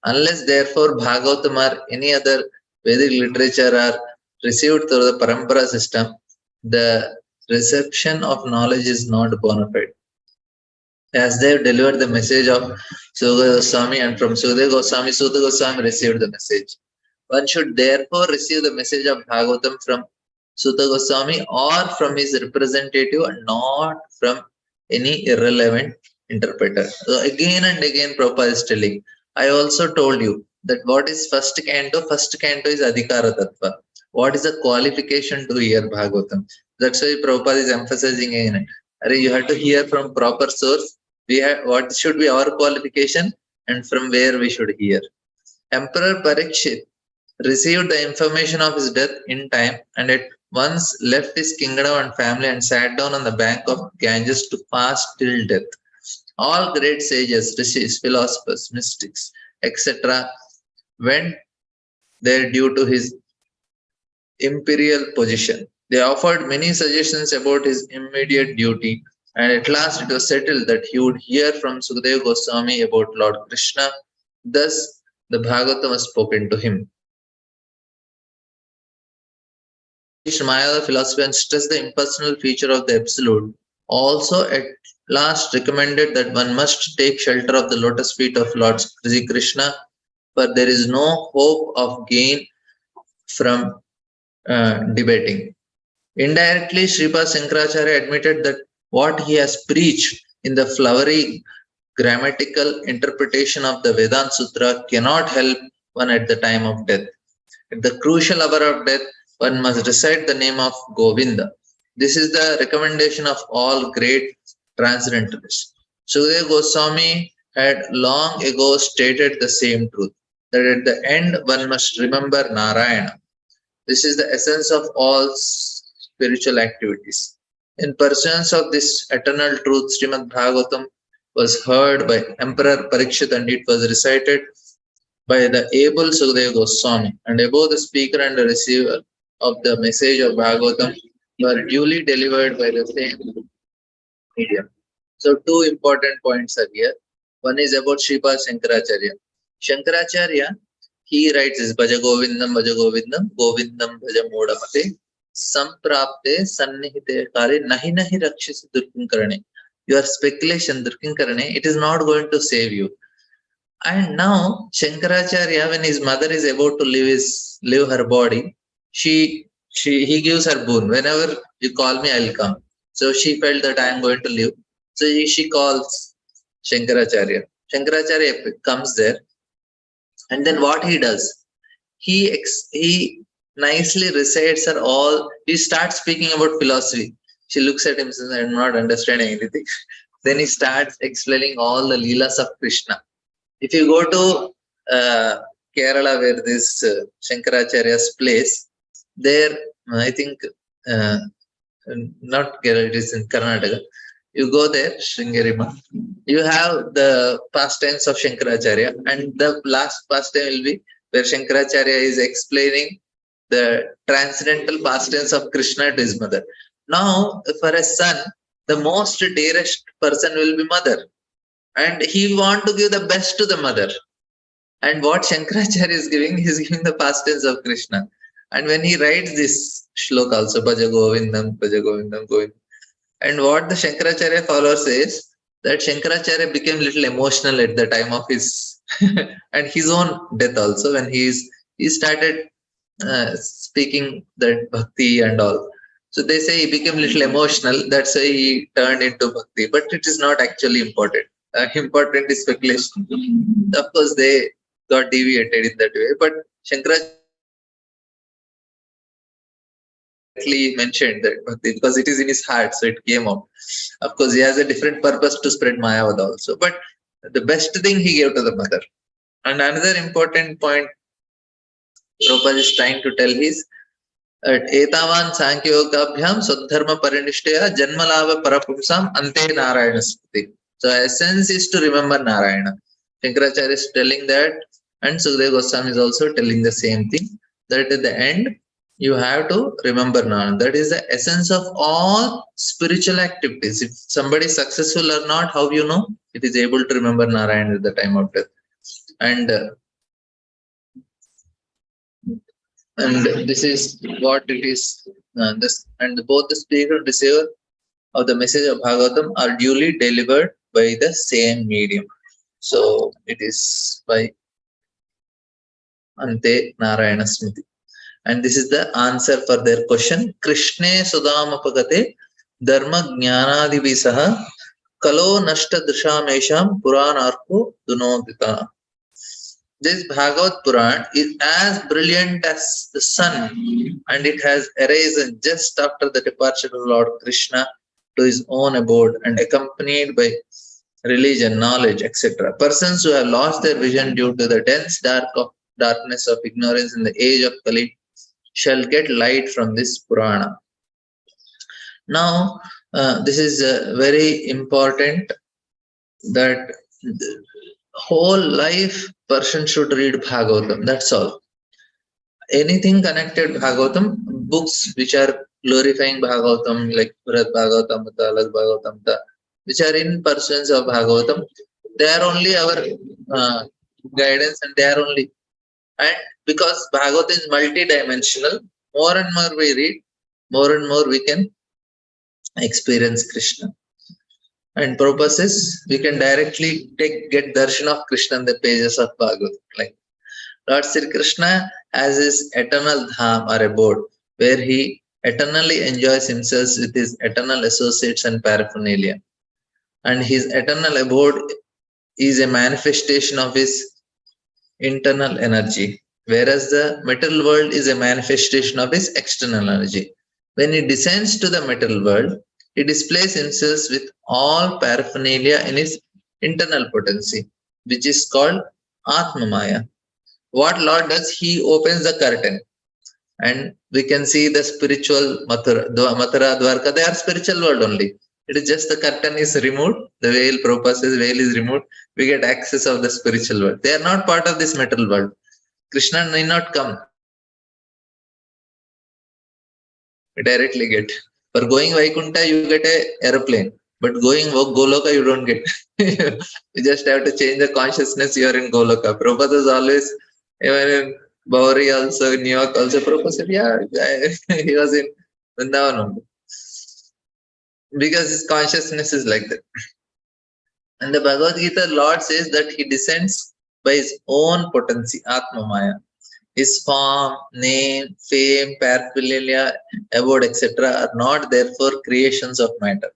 Unless therefore Bhagavatam or any other Vedic literature are received through the parampara system, the reception of knowledge is not bona fide. As they have delivered the message of Sukadeva Goswami, and from Sukadeva Goswami, Suta Goswami received the message. One should therefore receive the message of Bhagavatam from Suta Goswami or from his representative and not from any irrelevant interpreter. So again and again Prabhupada is telling, I also told you that what is first canto? First canto is Adhikara Tattva. What is the qualification to hear Bhagavatam? That's why Prabhupada is emphasizing again. You have to hear from proper source. We have what should be our qualification and from where we should hear. Emperor Parikshit received the information of his death in time and at once left his kingdom and family and sat down on the bank of Ganges to fast till death. All great sages, rishis, philosophers, mystics, etc. went there due to his imperial position. They offered many suggestions about his immediate duty, and at last it was settled that he would hear from Sukadeva Goswami about Lord Krishna. Thus, the Bhagavatam was spoken to him. Maya, the philosophy, and stressed the impersonal feature of the Absolute. Also, at last recommended that one must take shelter of the lotus feet of Lord Sri Krishna, for there is no hope of gain from debating. Indirectly, Sripad Shankaracharya admitted that what he has preached in the flowery grammatical interpretation of the Vedanta Sutra cannot help one at the time of death. At the crucial hour of death, one must recite the name of Govinda. This is the recommendation of all great transcendentalists. Sukadeva Goswami had long ago stated the same truth, that at the end one must remember Narayana. This is the essence of all spiritual activities. In pursuance of this eternal truth, Srimad Bhagavatam was heard by Emperor Parikshit and it was recited by the able Sukadeva Goswami. And above the speaker and the receiver of the message of Bhagavatam were duly delivered by the same medium. So two important points are here. One is about Sripad Shankaracharya. Shankaracharya, he writes this Bhaja Govindam, Govindam Bhaja Modamate, Samprapte Sannihite Kale, Nahi Nahi Rakshisi Durkinkarane. Your speculation, Durkinkarane, it is not going to save you. And now Shankaracharya, when his mother is about to leave her body, he gives her boon. Whenever you call me, I'll come. So she felt that I am going to leave. So she calls Shankaracharya. Shankaracharya comes there, and then what he does, he nicely recites her all. He starts speaking about philosophy. She looks at him and says, I'm not understanding anything. Then he starts explaining all the Leelas of Krishna. If you go to Kerala, where this Shankaracharya's place, there, I think, uh, not Kerala, it is in Karnataka. You go there, Sringerima, you have the pastimes of Shankaracharya, and the last pastime will be where Shankaracharya is explaining the transcendental pastimes of Krishna to his mother. Now, for a son, the most dearest person will be mother, and he want to give the best to the mother. And what Shankaracharya is giving, he is giving the pastimes of Krishna. And when he writes this shloka also, Bhaja Govindam, Govindam. And what the Shankaracharya follower says, that Shankaracharya became little emotional at the time of his and his own death also, when he started speaking that bhakti and all. So they say he became little emotional. That's why he turned into bhakti. But it is not actually important. Important is speculation. Of course, they got deviated in that way. But Shankaracharya mentioned that bhakti because it is in his heart, so it came out. Of course, he has a different purpose to spread Mayavad also. But the best thing he gave to the mother. And another important point Prabhupada is trying to tell is Etavan Sankhyogasabhyam Swadharma Parinishthaya Janmalava Parapumsam Ante Narayana Stuti. So essence is to remember Narayana. Shankaracharya is telling that, and Sukadeva Goswami is also telling the same thing, that at the end you have to remember Narayana. That is the essence of all spiritual activities. If somebody is successful or not, how you know? It is able to remember Narayana at the time of death. And this is what it is. And both the speaker and receiver of the message of Bhagavatam are duly delivered by the same medium. So it is by Ante Narayana Smriti. And this is the answer for their question. Krishne Sudamapagate Dharma Jnanadivisaha Kalo Nashta Drishamesham Puranarko Dunodita. This Bhagavad Puran is as brilliant as the sun, and it has arisen just after the departure of Lord Krishna to his own abode and accompanied by religion, knowledge, etc. Persons who have lost their vision due to the dense darkness of ignorance in the age of Kali shall get light from this Purana. Now, this is very important that the whole life person should read Bhagavatam. That's all. Anything connected Bhagavatam, books which are glorifying Bhagavatam, like Purat Bhagavatam, Alag Bhagavatam, which are in pursuance of Bhagavatam, they are only our guidance, and they are only. And because Bhagavatam is multi-dimensional, more and more we read, more and more we can experience Krishna. And Prabhupada says we can directly get darshan of Krishna in the pages of Bhagavatam. Like Lord Sri Krishna has his eternal dham or abode, where he eternally enjoys himself with his eternal associates and paraphernalia. And his eternal abode is a manifestation of his internal energy, whereas the material world is a manifestation of his external energy. When he descends to the material world, he displays himself with all paraphernalia in his internal potency, which is called Atmamaya. What Lord does, he opens the curtain, and we can see the spiritual Mathura, Dwarka, they are spiritual world only. It is just the curtain is removed, the veil, Prabhupada says veil is removed, we get access of the spiritual world. They are not part of this material world. Krishna may not come. We directly get. For going Vaikuntha, you get a aeroplane. But going Goloka, you don't get. You just have to change the consciousness, you are in Goloka. Prabhupada is always, even in Bauri also, New York also, Prabhupada said, yeah, he was in Vrindavan. Because his consciousness is like that. And the Bhagavad Gita, Lord says that he descends by his own potency, Atma Maya. His form, name, fame, paraphernalia, abode, etc. are not therefore creations of matter.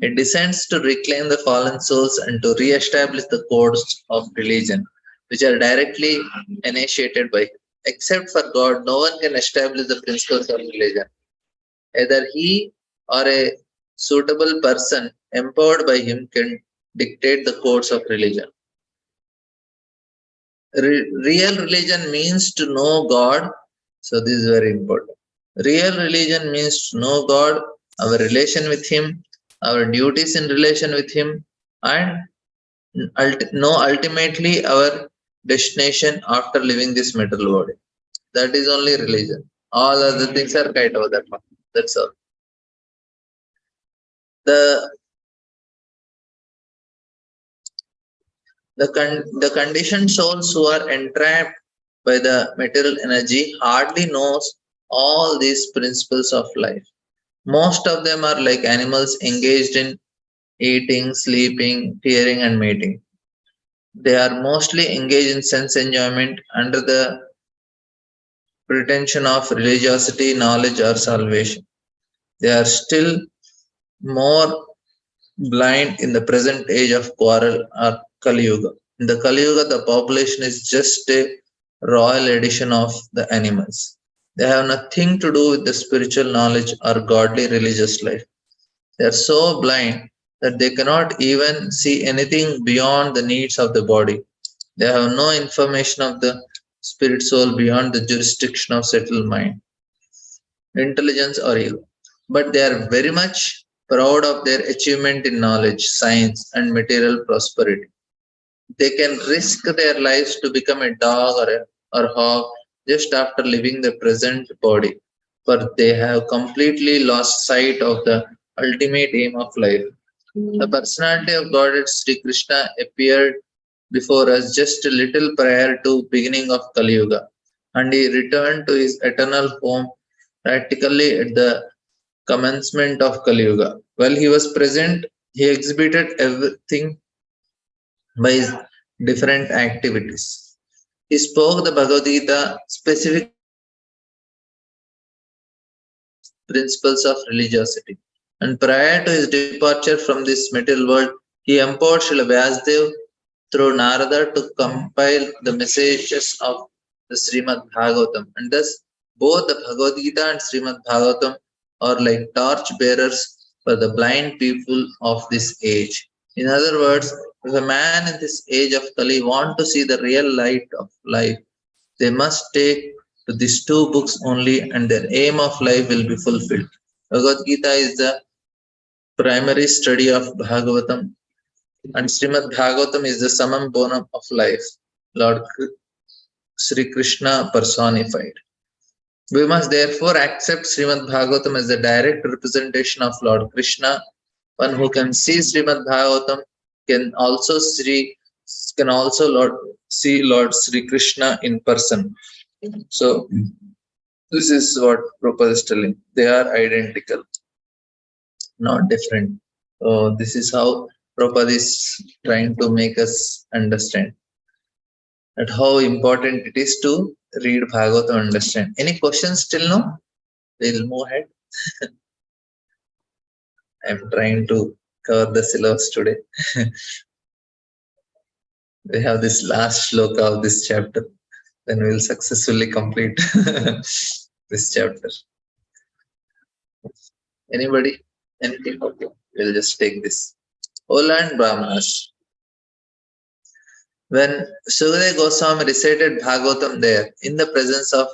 It descends to reclaim the fallen souls and to re-establish the codes of religion, which are directly initiated by him. Except for God, no one can establish the principles of religion. Either he or a suitable person empowered by him can dictate the course of religion. Real religion means to know God. So this is very important. Real religion means to know God, our relation with Him, our duties in relation with Him, and know ultimately our destination after leaving this material body. That is only religion. All other things are kind of that one. That's all. The the conditioned souls who are entrapped by the material energy hardly knows all these principles of life. Most of them are like animals engaged in eating, sleeping, hearing, and mating. They are mostly engaged in sense enjoyment under the pretension of religiosity, knowledge, or salvation. They are still more blind in the present age of quarrel or Kali Yuga. In the Kali Yuga, the population is just a royal edition of the animals. They have nothing to do with the spiritual knowledge or godly religious life. They are so blind that they cannot even see anything beyond the needs of the body. They have no information of the spirit soul beyond the jurisdiction of settled mind, intelligence, or ego. But they are very much proud of their achievement in knowledge, science, and material prosperity. They can risk their lives to become a dog or hog just after leaving the present body, for they have completely lost sight of the ultimate aim of life. The personality of Godhead Sri Krishna appeared before us just a little prior to beginning of Kali Yuga, and he returned to his eternal home practically at the commencement of Kali Yuga. While he was present, he exhibited everything by his different activities. He spoke the Bhagavad Gita specific principles of religiosity. And prior to his departure from this material world, he empowered Srila Vyasdev through Narada to compile the messages of the Srimad Bhagavatam. And thus, both the Bhagavad Gita and Srimad Bhagavatam are like torch bearers for the blind people of this age. In other words, if a man in this age of Kali want to see the real light of life, they must take to these two books only, and their aim of life will be fulfilled. Bhagavad Gita is the primary study of Bhagavatam, and Srimad Bhagavatam is the summum bonum of life, Lord Sri Krishna personified. We must therefore accept Srimad Bhagavatam as a direct representation of Lord Krishna. One who can see Srimad Bhagavatam can also see Lord Sri Krishna in person. So this is what Prabhupada is telling. They are identical, not different. So this is how Prabhupada is trying to make us understand that how important it is to read Bhagavatam and understand. Any questions till now? We'll move ahead. I'm trying to cover the syllabus today. We have this last shloka of this chapter. Then we'll successfully complete this chapter. Anybody? Anything? Okay. We'll just take this. Ola and Brahmanas. When Sukadeva Goswami recited Bhagavatam there in the presence of,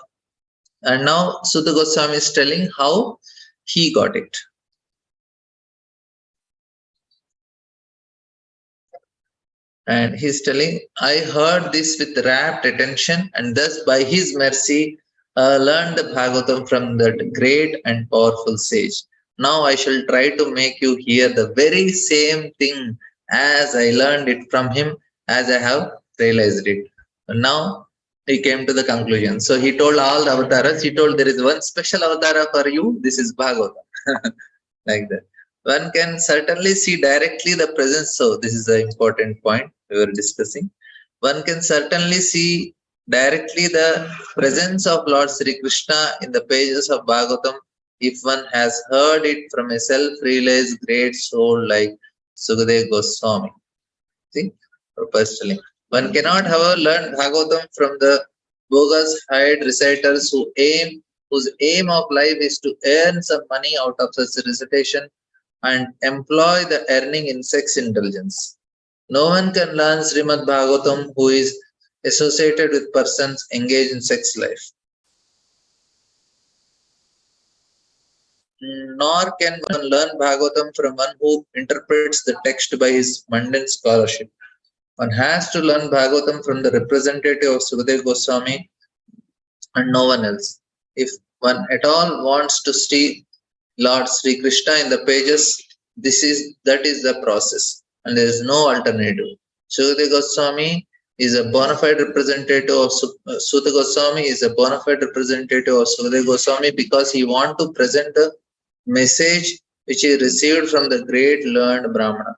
and now Sudha Goswami is telling how he got it. And he's telling, I heard this with rapt attention, and thus by his mercy learned the Bhagavatam from that great and powerful sage. Now I shall try to make you hear the very same thing as I learned it from him, as I have realized it. And now he came to the conclusion. So he told all the avatars, he told there is one special avatara for you, this is Bhagavatam. Like that. One can certainly see directly the presence. So this is the important point we were discussing. One can certainly see directly the presence of Lord Sri Krishna in the pages of Bhagavatam if one has heard it from a self-realized great soul like Sukadeva Goswami. See, purposely. One cannot, however, learn Bhagavatam from the bogus hired reciters who aim whose aim of life is to earn some money out of such recitation and employ the earning in sex intelligence. No one can learn Srimad Bhagavatam who is associated with persons engaged in sex life. Nor can one learn Bhagavatam from one who interprets the text by his mundane scholarship. One has to learn Bhagavatam from the representative of Sukadeva Goswami and no one else. If one at all wants to see Lord Sri Krishna in the pages, that is the process, and there is no alternative. Sukadeva Goswami is a bona fide representative of Suta Goswami is a bona fide representative of Sukadeva Goswami because he wants to present the message which he received from the great learned Brahmana.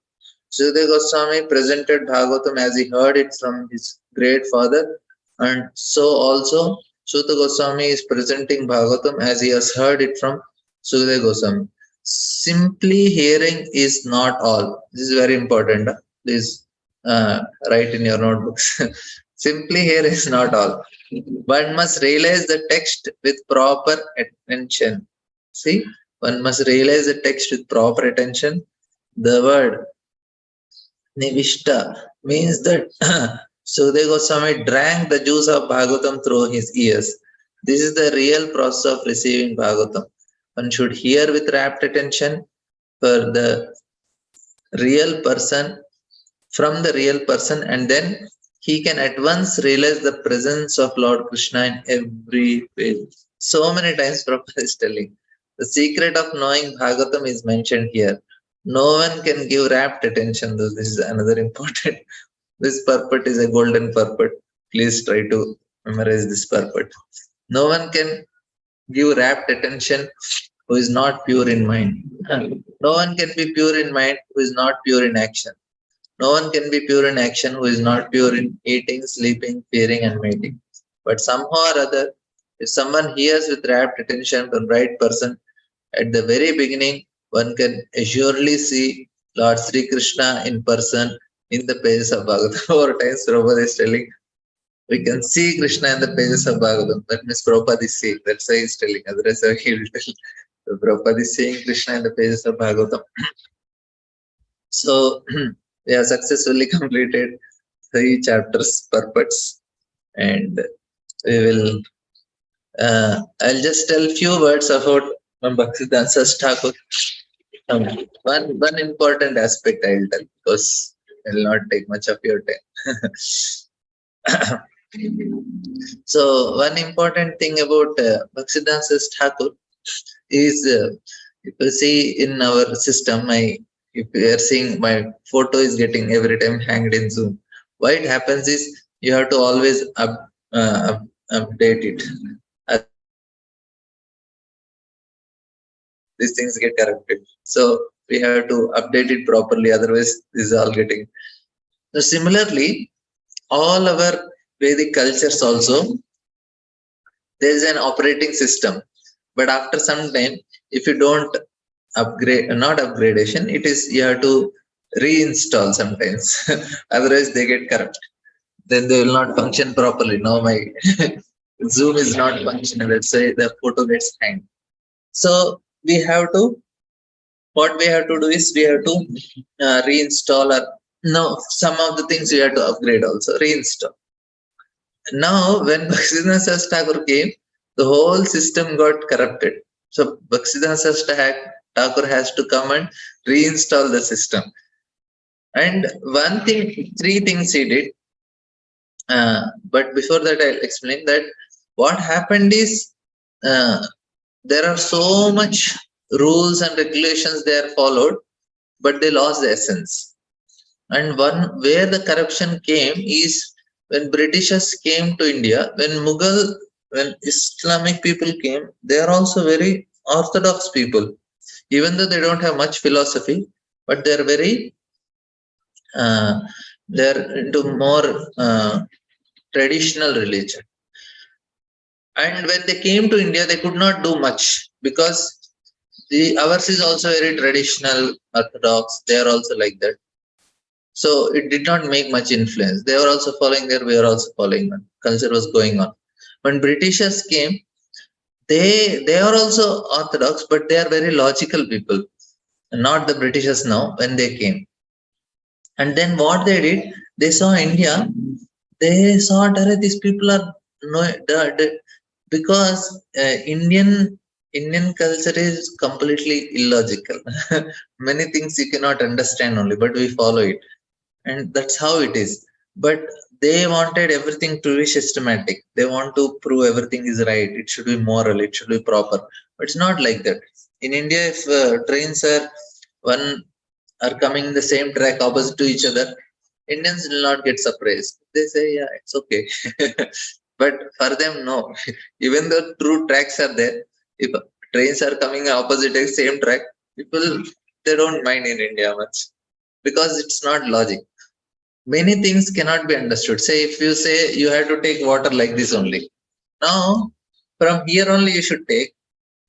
Sukadeva Goswami presented Bhagavatam as he heard it from his great father, and so also Suta Goswami is presenting Bhagavatam as he has heard it from Sukadeva Goswami. Simply hearing is not all. This is very important. Please write in your notebooks. Simply hear is not all. One must realize the text with proper attention. See, one must realize the text with proper attention. The word Nivishta means that Sukadeva Goswami drank the juice of Bhagavatam through his ears. This is the real process of receiving Bhagavatam. One should hear with rapt attention for the real person, from the real person, and then he can at once realize the presence of Lord Krishna in every page. So many times Prabhupada is telling. The secret of knowing Bhagavatam is mentioned here. No one can give rapt attention. This is another important. This purport is a golden purport. Please try to memorize this purport. No one can give rapt attention who is not pure in mind. No one can be pure in mind who is not pure in action. No one can be pure in action who is not pure in eating, sleeping, fearing, and mating. But somehow or other, if someone hears with rapt attention from right person, at the very beginning, one can assuredly see Lord Sri Krishna in person in the pages of Bhagavatam. 4 times Prabhupada is telling, we can see Krishna in the pages of Bhagavatam. That means Prabhupada is seeing. That's why he's telling. Otherwise, he will tell. So Prabhupada is seeing Krishna in the pages of Bhagavatam. So, we have successfully completed 3 chapters, purports, and we will. I'll just tell few words about Bhaktisiddhanta Thakur. One important aspect I will tell because it will not take much of your time. So one important thing about Bhaktisiddhanta Thakur is if you see in our system, if you are seeing my photo is getting every time hanged in Zoom. Why it happens is you have to always update it. These things get corrupted. So we have to update it properly. Otherwise, this is all getting. So similarly, all our Vedic cultures also, there is an operating system. But after some time, if you don't upgrade, not upgradation, it is you have to reinstall sometimes. Otherwise, they get corrupt. Then they will not function properly. Now my Zoom is not functional. Let's say the photo gets hanged. So we have to. What we have to do is we have to reinstall or no, some of the things we have to upgrade also, reinstall. Now, when Bhaktisiddhanta Thakur came, the whole system got corrupted. So, Bhaktisiddhanta Thakur has to come and reinstall the system. And 3 things he did. But before that, I'll explain that what happened is there are so much rules and regulations they are followed, but they lost the essence. And where the corruption came is when Britishers came to India, when Islamic people came, they are also very orthodox people. Even though they don't have much philosophy, but they are very, they're into more traditional religion. And when they came to India, they could not do much because ours is also very traditional, orthodox. They are also like that. So it did not make much influence. They were also following there, we were also following on. Culture was going on. When Britishers came, they are also orthodox, but they are very logical people, not the Britishers now when they came. And then what they did, they saw India, they saw that these people are no because Indian culture is completely illogical. Many things you cannot understand only, but we follow it, and that's how it is. But they wanted everything to be systematic. They want to prove everything is right. It should be moral. It should be proper. But it's not like that. In India, if trains one are coming in the same track opposite to each other, Indians will not get surprised. They say, yeah, it's okay. But for them, no. Even though true tracks are there, if trains are coming opposite the same track, people they don't mind in India much because it's not logic. Many things cannot be understood. Say if you say you have to take water like this only. Now, from here only you should take.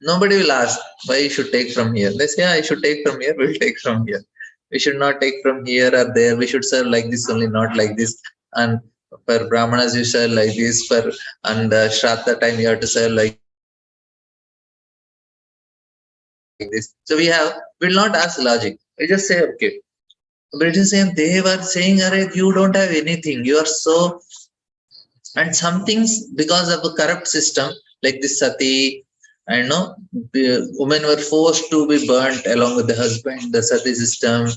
Nobody will ask why you should take from here. They say, yeah, I should take from here. We'll take from here. We should not take from here or there. We should serve like this only, not like this. And for Brahmanas, you serve like this. For and Shraddha time, you have to serve like this. So we'll not ask logic. We just say, okay. British saying they were saying, Arey, you don't have anything. You are so, and some things because of a corrupt system like this sati, I know women were forced to be burnt along with the husband, the sati system,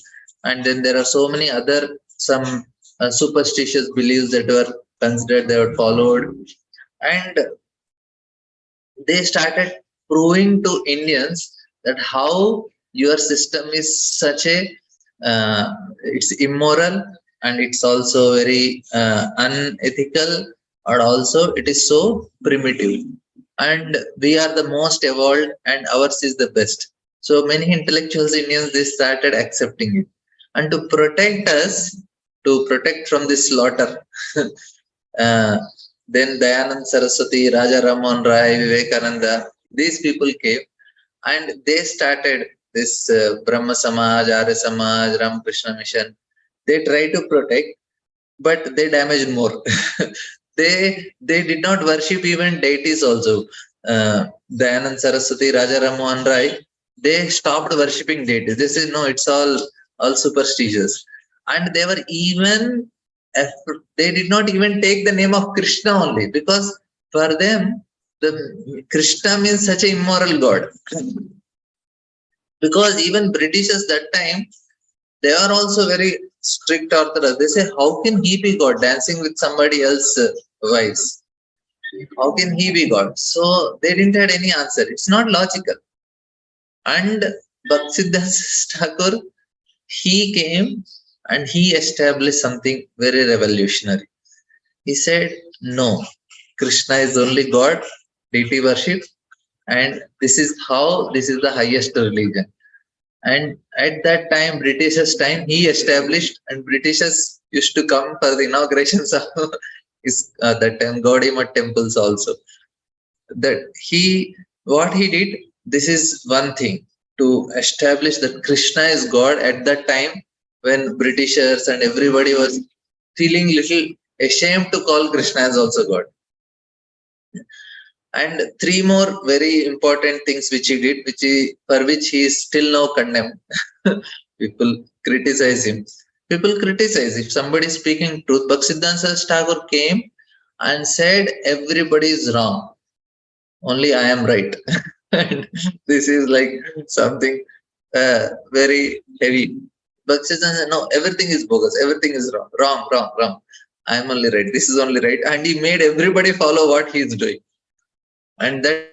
and then there are so many other some superstitious beliefs that were considered, they were followed, and they started proving to Indians that how your system is such a it's immoral, and it's also very unethical, and also it is so primitive, and we are the most evolved and ours is the best. So many intellectuals Indians they started accepting it, and to protect us, to protect from this slaughter. uh, then Dayanand Saraswati, Raja Rammohn Rai, Vivekananda, these people came and they started this Brahma Samaj, Arya Samaj, Ramakrishna Mission. They tried to protect, but they damaged more. They did not worship even deities also. Dayanand Saraswati, Raja Rammohn Rai, they stopped worshipping deities. They said no, it's all superstitious, and they were even they did not even take the name of Krishna only because for them the Krishna means such an immoral god. Because even Britishers that time they are also very strict orthodox. They say, how can he be God dancing with somebody else's wives? How can he be God? So they didn't have any answer. It's not logical. And Bhaktisiddhanta Thakur, he came and he established something very revolutionary. He said, no, Krishna is only God, deity worship, and this is the highest religion. And at that time, Britishers' time, he established, and Britishers used to come for the inaugurations of his that time Gaudiya temples also. That what he did, this is one thing to establish that Krishna is God at that time when Britishers and everybody was feeling little ashamed to call Krishna as also God. And three more very important things which he did, for which he is still now condemned. People criticize him. People criticize if somebody is speaking truth. Bhaktisiddhanta Thakur came and said everybody is wrong, only I am right. And this is like something very heavy. Bhaktisiddhanta, no, everything is bogus, everything is wrong, wrong, wrong, wrong. I am only right. This is only right, and he made everybody follow what he is doing. And that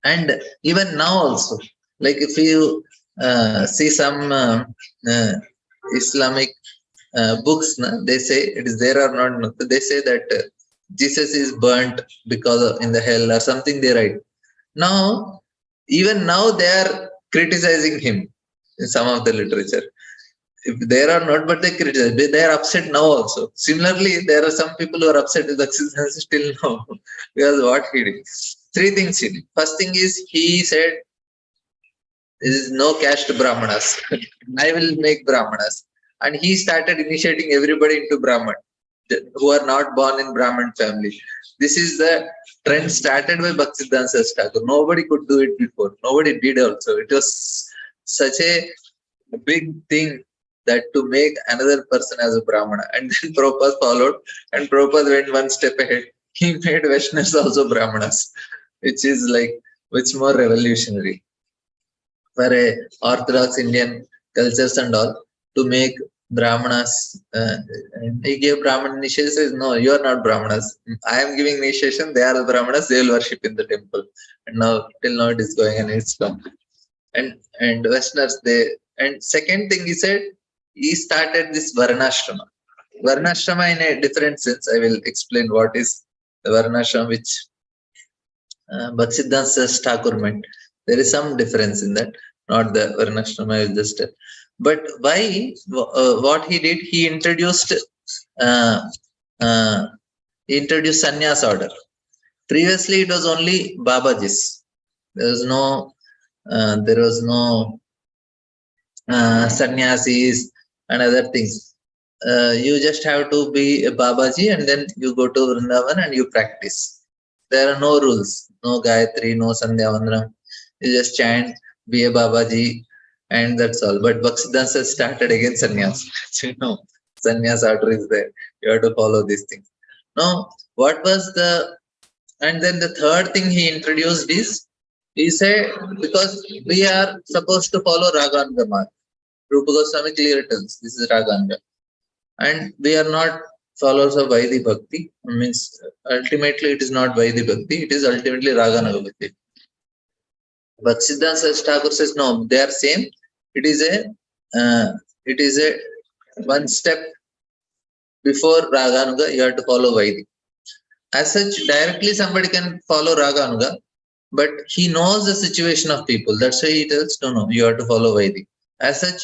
and even now also, like if you see some Islamic books, they say it is there or not. They say that Jesus is burnt because of in the hell or something they write. Now, even now they are criticizing him in some of the literature. If there are not, but they criticize. They are upset now also. Similarly, there are some people who are upset with existence still now because what he did. Three things he did. First thing is he said, "There is no caste Brahmanas. I will make Brahmanas," and he started initiating everybody into Brahman. who are not born in Brahmin family. This is the trend started by Bhaktisiddhanta Thakur. Nobody could do it before. Nobody did also. It was such a big thing that to make another person as a Brahmana. And then Prabhupada followed, and Prabhupada went one step ahead. He made Vaishnavas also Brahmanas, which is like much more revolutionary for a Orthodox Indian cultures and all to make Brahmanas. And he gave Brahman initiation. Says, no, you are not Brahmanas. I am giving initiation. They are the Brahmanas. They will worship in the temple. And now till now it is going and it's come. And Westerners they. And second thing he said, he started this Varnashrama. Varnashrama in a different sense. I will explain what is the Varnashrama which Bhaktisiddhanta Thakur meant. There is some difference in that, not the Varnashrama is just. But why? What he did, he introduced sannyas order. Previously, it was only Babajis. There was no sannyasis and other things. You just have to be a Babaji and then you go to Vrindavan and you practice. There are no rules, no Gayatri, no Sandhya Vandanam. You just chant, be a Babaji, and that's all. But Bhaktisiddhanta started again sannyas. No, sannyas order is there. You have to follow these things. Now, what was the... And then the third thing he introduced is, he said, because we are supposed to follow Raganuga Marg. Rupa Goswami clearly tells this is Raganuga. And we are not followers of Vaidhi Bhakti. Means ultimately it is not Vaidhi Bhakti, it is ultimately Raganuga Bhakti. Bhaktisiddhanta Thakur says, no, they are same. It is a one step before Raganuga, you have to follow Vaidhi. As such, directly somebody can follow Raganuga, but he knows the situation of people. That's why he tells, no, you have to follow Vaidhi. As such,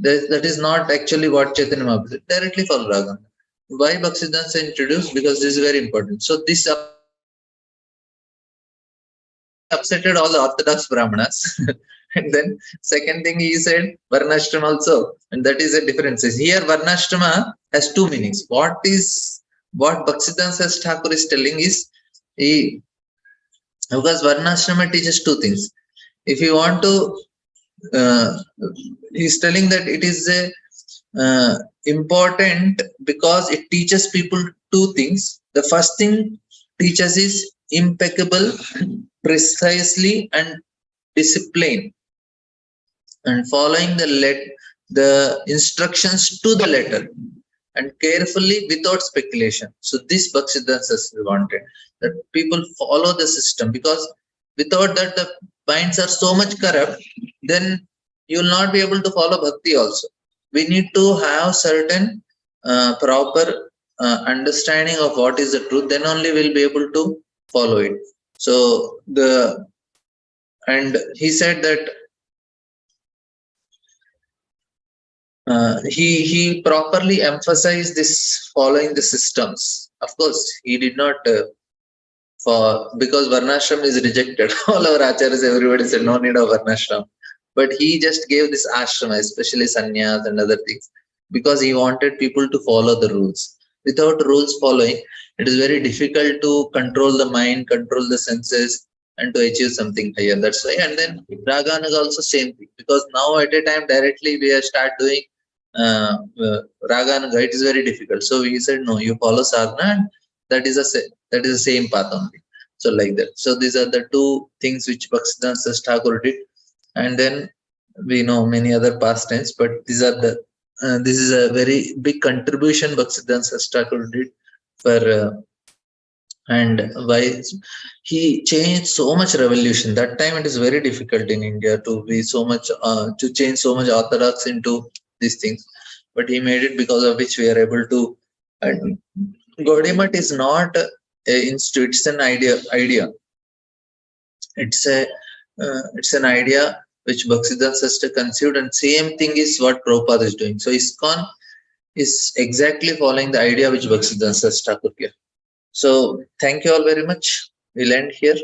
that is not actually what Chaitanya Mahaprabhu said. Directly follow Raganuga. Why Bhaktisiddhanta introduced? Because this is very important. So this upsetted all the Orthodox Brahmanas. And then second thing he said, Varnashrama also. And that is a difference. Here Varnashrama has two meanings. What Bhaktisiddhanta Thakur is telling is, because Varnashrama teaches two things. If you want to, he's telling that it is important because it teaches people two things. The first thing teaches is impeccable, precisely, and discipline, and following the instructions to the letter, and carefully without speculation. So this Bhaktisiddhanta wanted that people follow the system, because without that the minds are so much corrupt, then you will not be able to follow bhakti also. We need to have certain proper understanding of what is the truth, then only we'll be able to follow it. So he said that he properly emphasized this following the systems. Of course, he did not because Varnashram is rejected. All our acharyas, everybody said no need of Varnashram. But he just gave this ashrama, especially sannyas and other things, because he wanted people to follow the rules. Without rules following, it is very difficult to control the mind, control the senses, and to achieve something higher. That's why. And then Raganuga also same thing, because now at a time directly we start doing Raganuga, it is very difficult. So we said no, you follow sadhana, and that is the same path only. So like that. So these are the two things which Bhaktisiddhanta Thakur did. And then we know many other pastimes, but these are the this is a very big contribution Bhaktisiddhanta Thakur did for and why he changed so much revolution. That time it is very difficult in India to be so much to change so much orthodox into these things, but he made it, because of which we are able to. And Gaudiya Math is not a institute; it's an idea. It's an idea which Bhaktisiddhanta conceived, and same thing is what Prabhupada is doing. So ISKCON is exactly following the idea which Bhaktisiddhanta Thakur gave. So thank you all very much. We'll end here,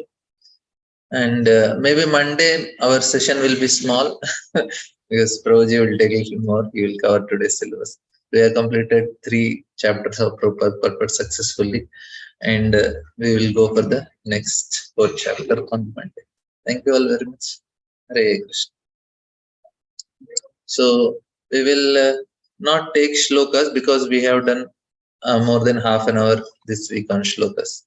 and maybe Monday our session will be small because Prabhuji will take a little more. He will cover today's syllabus. We have completed 3 chapters of purport successfully, and we will go for the next 4th chapter on Monday. Thank you all very much. Hare Krishna. So we will not take shlokas because we have done more than half an hour this week on shlokas.